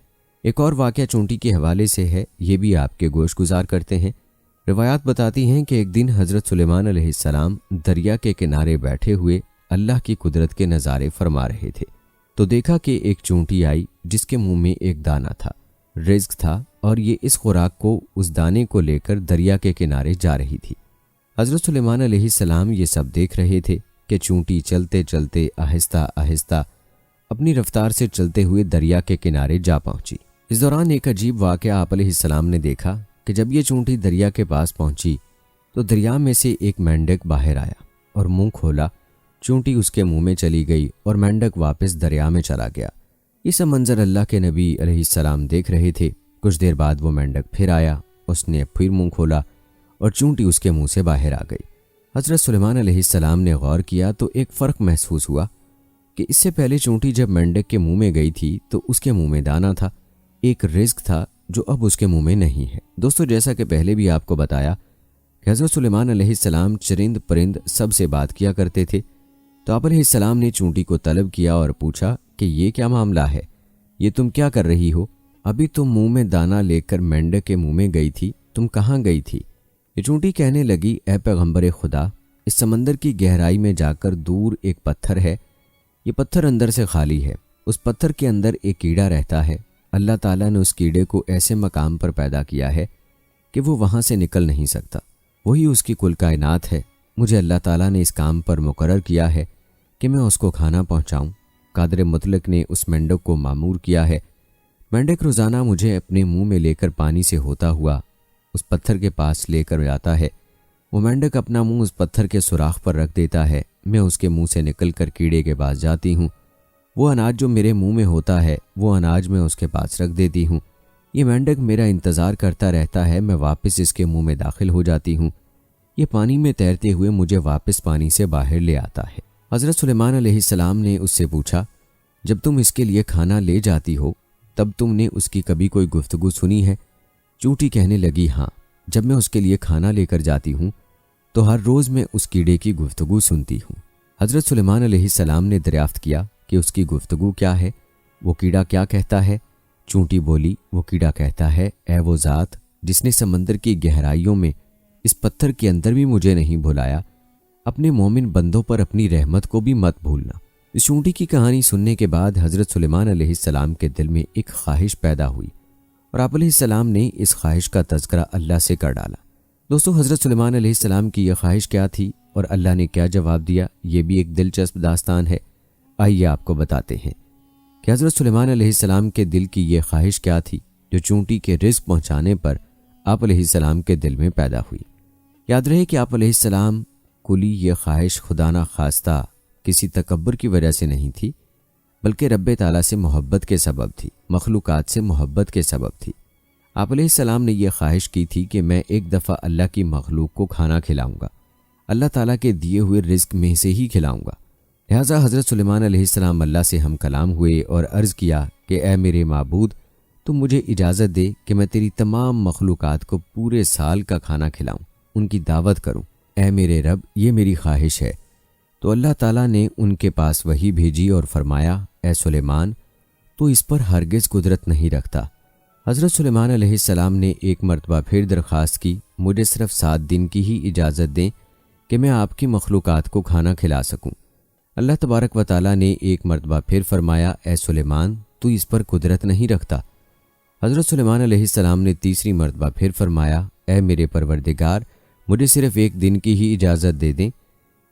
ایک اور واقعہ چونٹی کے حوالے سے ہے، یہ بھی آپ کے گوش گزار کرتے ہیں۔ روایات بتاتی ہیں کہ ایک دن حضرت سلیمان علیہ السلام دریا کے کنارے بیٹھے ہوئے اللہ کی قدرت کے نظارے فرما رہے تھے تو دیکھا کہ ایک چونٹی آئی جس کے منہ میں ایک دانہ تھا، رزق تھا، اور یہ اس خوراک کو، اس دانے کو لے کر دریا کے کنارے جا رہی تھی۔ حضرت سلیمان علیہ السلام یہ سب دیکھ رہے تھے کہ چونٹی چلتے چلتے آہستہ آہستہ اپنی رفتار سے چلتے ہوئے دریا کے کنارے جا پہنچی۔ اس دوران ایک عجیب واقعہ آپ علیہ السلام نے دیکھا کہ جب یہ چونٹی دریا کے پاس پہنچی تو دریا میں سے ایک مینڈک باہر آیا اور منہ کھولا۔ چونٹی اس کے منہ میں چلی گئی اور مینڈک واپس دریا میں چلا گیا۔ یہ سب منظر اللہ کے نبی علیہ السلام دیکھ رہے تھے۔ کچھ دیر بعد وہ مینڈک پھر آیا، اس نے پھر منہ کھولا اور چونٹی اس کے منہ سے باہر آ گئی۔ حضرت سلیمان علیہ السلام نے غور کیا تو ایک فرق محسوس ہوا کہ اس سے پہلے چونٹی جب مینڈک کے منہ میں گئی تھی تو اس کے منہ میں دانہ تھا، ایک رزق تھا جو اب اس کے منہ میں نہیں ہے۔ دوستو، جیسا کہ پہلے بھی آپ کو بتایا کہ حضرت سلیمان علیہ السلام چرند پرند سب سے بات کیا کرتے تھے، تو آپ علیہ السلام نے چونٹی کو طلب کیا اور پوچھا کہ یہ کیا معاملہ ہے، یہ تم کیا کر رہی ہو؟ ابھی تم منہ میں دانہ لے کر مینڈک کے منہ میں گئی تھی، تم کہاں گئی تھی؟ یہ چونٹی کہنے لگی: اے پیغمبر خدا، اس سمندر کی گہرائی میں جا کر دور ایک پتھر ہے، یہ پتھر اندر سے خالی ہے، اس پتھر کے اندر ایک کیڑا رہتا ہے، اللہ تعالیٰ نے اس کیڑے کو ایسے مقام پر پیدا کیا ہے کہ وہ وہاں سے نکل نہیں سکتا، وہی اس کی کل کائنات ہے، مجھے اللہ تعالیٰ نے اس کام پر مقرر کیا ہے کہ میں اس کو کھانا پہنچاؤں۔ قادر مطلق نے اس مینڈک کو مامور کیا ہے، مینڈک روزانہ مجھے اپنے منہ میں لے کر پانی سے ہوتا ہوا اس پتھر کے پاس لے کر جاتا ہے، وہ مینڈک اپنا منہ اس پتھر کے سوراخ پر رکھ دیتا ہے، میں اس کے منہ سے نکل کر کیڑے کے پاس جاتی ہوں، وہ اناج جو میرے منہ میں ہوتا ہے وہ اناج میں اس کے پاس رکھ دیتی ہوں، یہ مینڈک میرا انتظار کرتا رہتا ہے، میں واپس اس کے منہ میں داخل ہو جاتی ہوں، یہ پانی میں تیرتے ہوئے مجھے واپس پانی سے باہر لے آتا ہے۔ حضرت سلیمان علیہ السلام نے اس سے پوچھا: جب تم اس کے لیے کھانا لے جاتی ہو تب تم نے اس کی کبھی کوئی گفتگو سنی ہے؟ چونٹی کہنے لگی ہاں، جب میں اس کے لیے کھانا لے کر جاتی ہوں تو ہر روز میں اس کیڑے کی گفتگو سنتی ہوں۔ حضرت سلیمان علیہ السلام نے دریافت کیا کہ اس کی گفتگو کیا ہے، وہ کیڑا کیا کہتا ہے؟ چونٹی بولی، وہ کیڑا کہتا ہے، اے وہ ذات جس نے سمندر کی گہرائیوں میں اس پتھر کے اندر بھی مجھے نہیں بھلایا، اپنے مومن بندوں پر اپنی رحمت کو بھی مت بھولنا۔ اس چونٹی کی کہانی سننے کے بعد حضرت سلیمان علیہ السلام کے دل میں ایک خواہش پیدا ہوئی اور آپ علیہ السلام نے اس خواہش کا تذکرہ اللہ سے کر ڈالا۔ دوستو، حضرت سلیمان علیہ السلام کی یہ خواہش کیا تھی اور اللہ نے کیا جواب دیا، یہ بھی ایک دلچسپ داستان ہے۔ آئیے آپ کو بتاتے ہیں کہ حضرت سلیمان علیہ السلام کے دل کی یہ خواہش کیا تھی جو چونٹی کے رزق پہنچانے پر آپ علیہ السلام کے دل میں پیدا ہوئی۔ یاد رہے کہ آپ علیہ السلام کلی یہ خواہش خدا نہ خواستہ کسی تکبر کی وجہ سے نہیں تھی، بلکہ رب تعالیٰ سے محبت کے سبب تھی، مخلوقات سے محبت کے سبب تھی۔ آپ علیہ السلام نے یہ خواہش کی تھی کہ میں ایک دفعہ اللہ کی مخلوق کو کھانا کھلاؤں گا، اللہ تعالیٰ کے دیے ہوئے رزق میں سے ہی کھلاؤں گا۔ لہٰذا حضرت سلیمان علیہ السلام اللہ سے ہم کلام ہوئے اور عرض کیا کہ اے میرے معبود، تم مجھے اجازت دے کہ میں تیری تمام مخلوقات کو پورے سال کا کھانا کھلاؤں، ان کی دعوت کروں۔ اے میرے رب، یہ میری خواہش ہے۔ تو اللہ تعالیٰ نے ان کے پاس وحی بھیجی اور فرمایا، اے سلیمان، تو اس پر ہرگز قدرت نہیں رکھتا۔ حضرت سلیمان علیہ السلام نے ایک مرتبہ پھر درخواست کی، مجھے صرف 7 دن کی ہی اجازت دیں کہ میں آپ کی مخلوقات کو کھانا کھلا سکوں۔ اللہ تبارک و تعالیٰ نے ایک مرتبہ پھر فرمایا، اے سلیمان، تو اس پر قدرت نہیں رکھتا۔ حضرت سلیمان علیہ السلام نے تیسری مرتبہ پھر فرمایا، اے میرے پروردگار، مجھے صرف 1 دن کی ہی اجازت دے دیں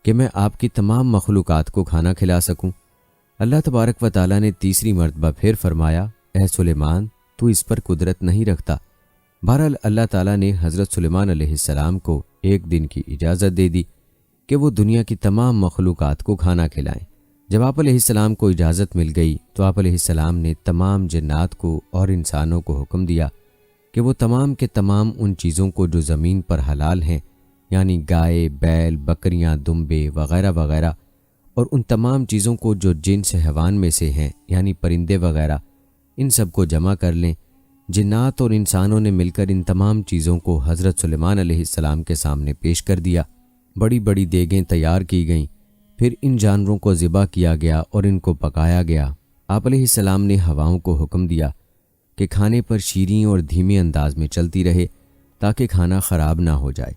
کہ میں آپ کی تمام مخلوقات کو کھانا کھلا سکوں۔ اللہ تبارک و تعالیٰ نے تیسری مرتبہ پھر فرمایا، اے سلیمان، تو اس پر قدرت نہیں رکھتا۔ بہرحال اللہ تعالیٰ نے حضرت سلیمان علیہ السلام کو 1 دن کی اجازت دے دی کہ وہ دنیا کی تمام مخلوقات کو کھانا کھلائیں۔ جب آپ علیہ السلام کو اجازت مل گئی تو آپ علیہ السلام نے تمام جنات کو اور انسانوں کو حکم دیا کہ وہ تمام کے تمام ان چیزوں کو جو زمین پر حلال ہیں، یعنی گائے، بیل، بکریاں، دمبے وغیرہ وغیرہ، اور ان تمام چیزوں کو جو جنس حیوان میں سے ہیں، یعنی پرندے وغیرہ، ان سب کو جمع کر لیں۔ جنات اور انسانوں نے مل کر ان تمام چیزوں کو حضرت سلیمان علیہ السلام کے سامنے پیش کر دیا۔ بڑی بڑی دیگیں تیار کی گئیں، پھر ان جانوروں کو ذبح کیا گیا اور ان کو پکایا گیا۔ آپ علیہ السلام نے ہواؤں کو حکم دیا کہ کھانے پر شیریں اور دھیمے انداز میں چلتی رہے تاکہ کھانا خراب نہ ہو جائے۔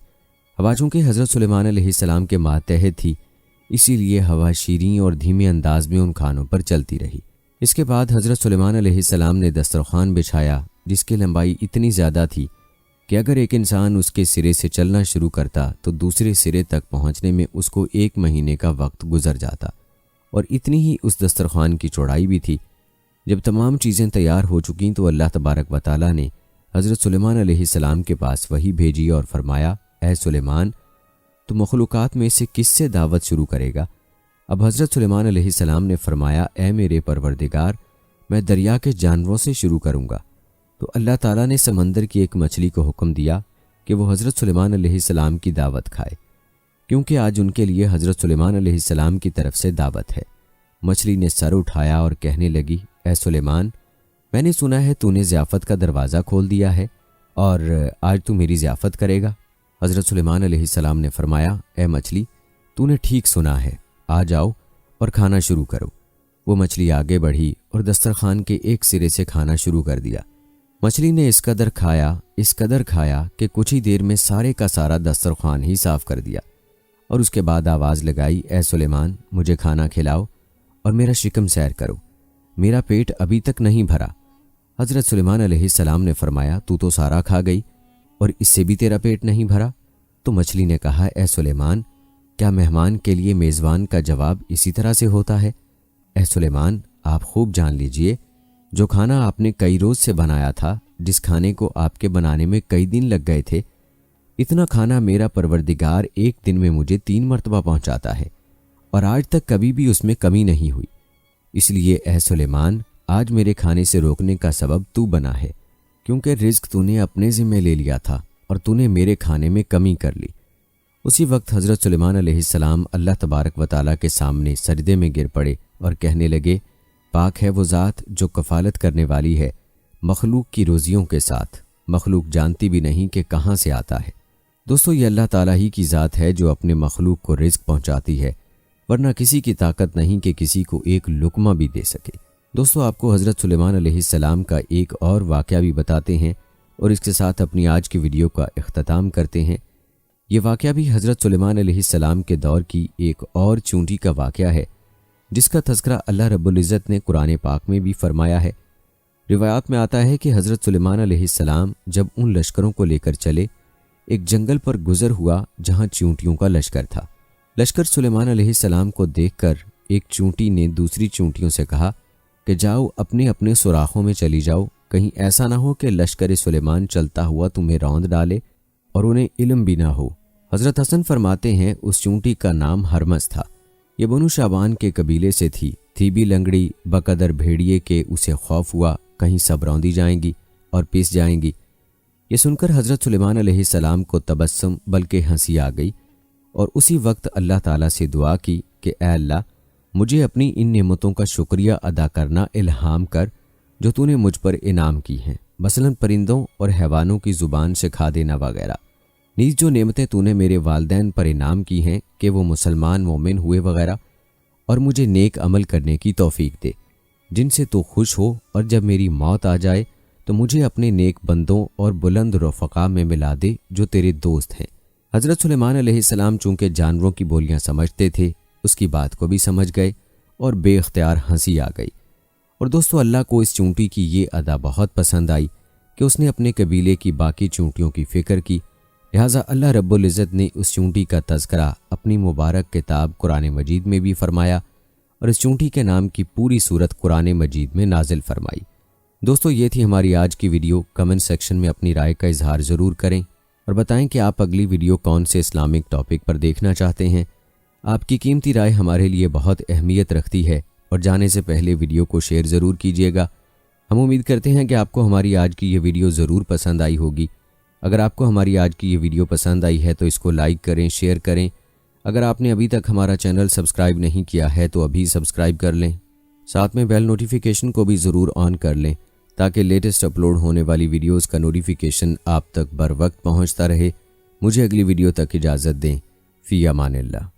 ہوا چونکہ حضرت سلیمان علیہ السلام کے ماتحت تھی، اسی لیے ہوا شیریں اور دھیمے انداز میں ان کھانوں پر چلتی رہی۔ اس کے بعد حضرت سلیمان علیہ السلام نے دسترخوان بچھایا جس کی لمبائی اتنی زیادہ تھی کہ اگر ایک انسان اس کے سرے سے چلنا شروع کرتا تو دوسرے سرے تک پہنچنے میں اس کو 1 مہینے کا وقت گزر جاتا، اور اتنی ہی اس دسترخوان کی چوڑائی بھی تھی۔ جب تمام چیزیں تیار ہو چکیں تو اللہ تبارک و تعالیٰ نے حضرت سلیمان علیہ السلام کے پاس وحی بھیجی اور فرمایا، اے سلیمان، تو مخلوقات میں سے کس سے دعوت شروع کرے گا؟ اب حضرت سلیمان علیہ السلام نے فرمایا، اے میرے پروردگار، میں دریا کے جانوروں سے شروع کروں گا۔ تو اللہ تعالیٰ نے سمندر کی ایک مچھلی کو حکم دیا کہ وہ حضرت سلیمان علیہ السلام کی دعوت کھائے، کیونکہ آج ان کے لیے حضرت سلیمان علیہ السلام کی طرف سے دعوت ہے۔ مچھلی نے سر اٹھایا اور کہنے لگی، اے سلیمان، میں نے سنا ہے تو نے ضیافت کا دروازہ کھول دیا ہے اور آج تو میری ضیافت کرے گا۔ حضرت سلیمان علیہ السلام نے فرمایا، اے مچھلی، تو نے ٹھیک سنا ہے، آ جاؤ اور کھانا شروع کرو۔ وہ مچھلی آگے بڑھی اور دسترخوان کے ایک سرے سے کھانا شروع کر دیا۔ مچھلی نے اس قدر کھایا کہ کچھ ہی دیر میں سارے کا سارا دسترخوان ہی صاف کر دیا، اور اس کے بعد آواز لگائی، اے سلیمان، مجھے کھانا کھلاؤ اور میرا شکم سیر کرو، میرا پیٹ ابھی تک نہیں بھرا۔ حضرت سلیمان علیہ السلام نے فرمایا، تو سارا کھا گئی اور اس سے بھی تیرا پیٹ نہیں بھرا؟ تو مچھلی نے کہا، اے سلیمان، کیا مہمان کے لیے میزبان کا جواب اسی طرح سے ہوتا ہے؟ اے سلیمان، آپ خوب جان لیجئے، جو کھانا آپ نے کئی روز سے بنایا تھا، جس کھانے کو آپ کے بنانے میں کئی دن لگ گئے تھے، اتنا کھانا میرا پروردگار 1 دن میں مجھے 3 مرتبہ پہنچاتا ہے، اور آج تک کبھی بھی اس میں کمی نہیں ہوئی۔ اس لیے اے سلیمان، آج میرے کھانے سے روکنے کا سبب تو بنا ہے، کیونکہ رزق تو نے اپنے ذمہ لے لیا تھا اور تو نے میرے کھانے میں کمی کر لی۔ اسی وقت حضرت سلیمان علیہ السلام اللہ تبارک و تعالیٰ کے سامنے سجدے میں گر پڑے اور کہنے لگے، پاک ہے وہ ذات جو کفالت کرنے والی ہے مخلوق کی روزیوں کے ساتھ مخلوق جانتی بھی نہیں کہ کہاں سے آتا ہے۔ دوستو یہ اللہ تعالیٰ ہی کی ذات ہے جو اپنے مخلوق کو رزق پہنچاتی ہے، ورنہ کسی کی طاقت نہیں کہ کسی کو ایک لقمہ بھی دے سکے۔ دوستو آپ کو حضرت سلیمان علیہ السلام کا ایک اور واقعہ بھی بتاتے ہیں اور اس کے ساتھ اپنی آج کی ویڈیو کا اختتام کرتے ہیں۔ یہ واقعہ بھی حضرت سلیمان علیہ السلام کے دور کی ایک اور چونٹی کا واقعہ ہے جس کا تذکرہ اللہ رب العزت نے قرآن پاک میں بھی فرمایا ہے۔ روایات میں آتا ہے کہ حضرت سلیمان علیہ السلام جب ان لشکروں کو لے کر چلے، ایک جنگل پر گزر ہوا جہاں چونٹیوں کا لشکر تھا۔ لشکر سلیمان علیہ السلام کو دیکھ کر ایک چونٹی نے دوسری چونٹیوں سے کہا کہ جاؤ اپنے اپنے سوراخوں میں چلی جاؤ، کہیں ایسا نہ ہو کہ لشکر سلیمان چلتا ہوا تمہیں روند ڈالے اور انہیں علم بھی نہ ہو۔ حضرت حسن فرماتے ہیں اس چونٹی کا نام ہرمز تھا۔ یہ بنو شعبان کے قبیلے سے تھی بھی لنگڑی بقدر بھیڑیے کے اسے خوف ہوا کہیں سب روندی جائیں گی اور پیس جائیں گی۔ یہ سن کر حضرت سلیمان علیہ السلام کو تبسم بلکہ ہنسی آ گئی اور اسی وقت اللہ تعالیٰ سے دعا کی کہ اے اللہ مجھے اپنی ان نعمتوں کا شکریہ ادا کرنا الہام کر جو تو نے مجھ پر انعام کی ہیں، مثلاً پرندوں اور حیوانوں کی زبان سکھا دینا وغیرہ، نیز جو نعمتیں تو نے میرے والدین پر انعام کی ہیں کہ وہ مسلمان مومن ہوئے وغیرہ، اور مجھے نیک عمل کرنے کی توفیق دے جن سے تو خوش ہو، اور جب میری موت آ جائے تو مجھے اپنے نیک بندوں اور بلند رفقا میں ملا دے جو تیرے دوست ہیں۔ حضرت سلیمان علیہ السلام چونکہ جانوروں کی بولیاں سمجھتے تھے، اس کی بات کو بھی سمجھ گئے اور بے اختیار ہنسی آ گئی۔ اور دوستو اللہ کو اس چونٹی کی یہ ادا بہت پسند آئی کہ اس نے اپنے قبیلے کی باقی چونٹیوں کی فکر کی، لہٰذا اللہ رب العزت نے اس چونٹی کا تذکرہ اپنی مبارک کتاب قرآن مجید میں بھی فرمایا اور اس چونٹی کے نام کی پوری صورت قرآن مجید میں نازل فرمائی۔ دوستو یہ تھی ہماری آج کی ویڈیو۔ کمنٹ سیکشن میں اپنی رائے کا اظہار ضرور کریں اور بتائیں کہ آپ اگلی ویڈیو کون سے اسلامک ٹاپک پر دیکھنا چاہتے ہیں۔ آپ کی قیمتی رائے ہمارے لیے بہت اہمیت رکھتی ہے اور جانے سے پہلے ویڈیو کو شیئر ضرور کیجیے گا۔ ہم امید کرتے ہیں کہ آپ کو ہماری آج کی یہ ویڈیو ضرور پسند آئی ہوگی۔ اگر آپ کو ہماری آج کی یہ ویڈیو پسند آئی ہے تو اس کو لائک کریں، شیئر کریں۔ اگر آپ نے ابھی تک ہمارا چینل سبسکرائب نہیں کیا ہے تو ابھی سبسکرائب کر لیں، ساتھ میں بیل نوٹیفیکیشن کو بھی ضرور آن کر لیں تاکہ لیٹسٹ اپلوڈ ہونے والی ویڈیوز کا نوٹیفیکیشن آپ تک بر وقت پہنچتا رہے۔ مجھے اگلی ویڈیو تک اجازت دیں۔ فی امان اللہ۔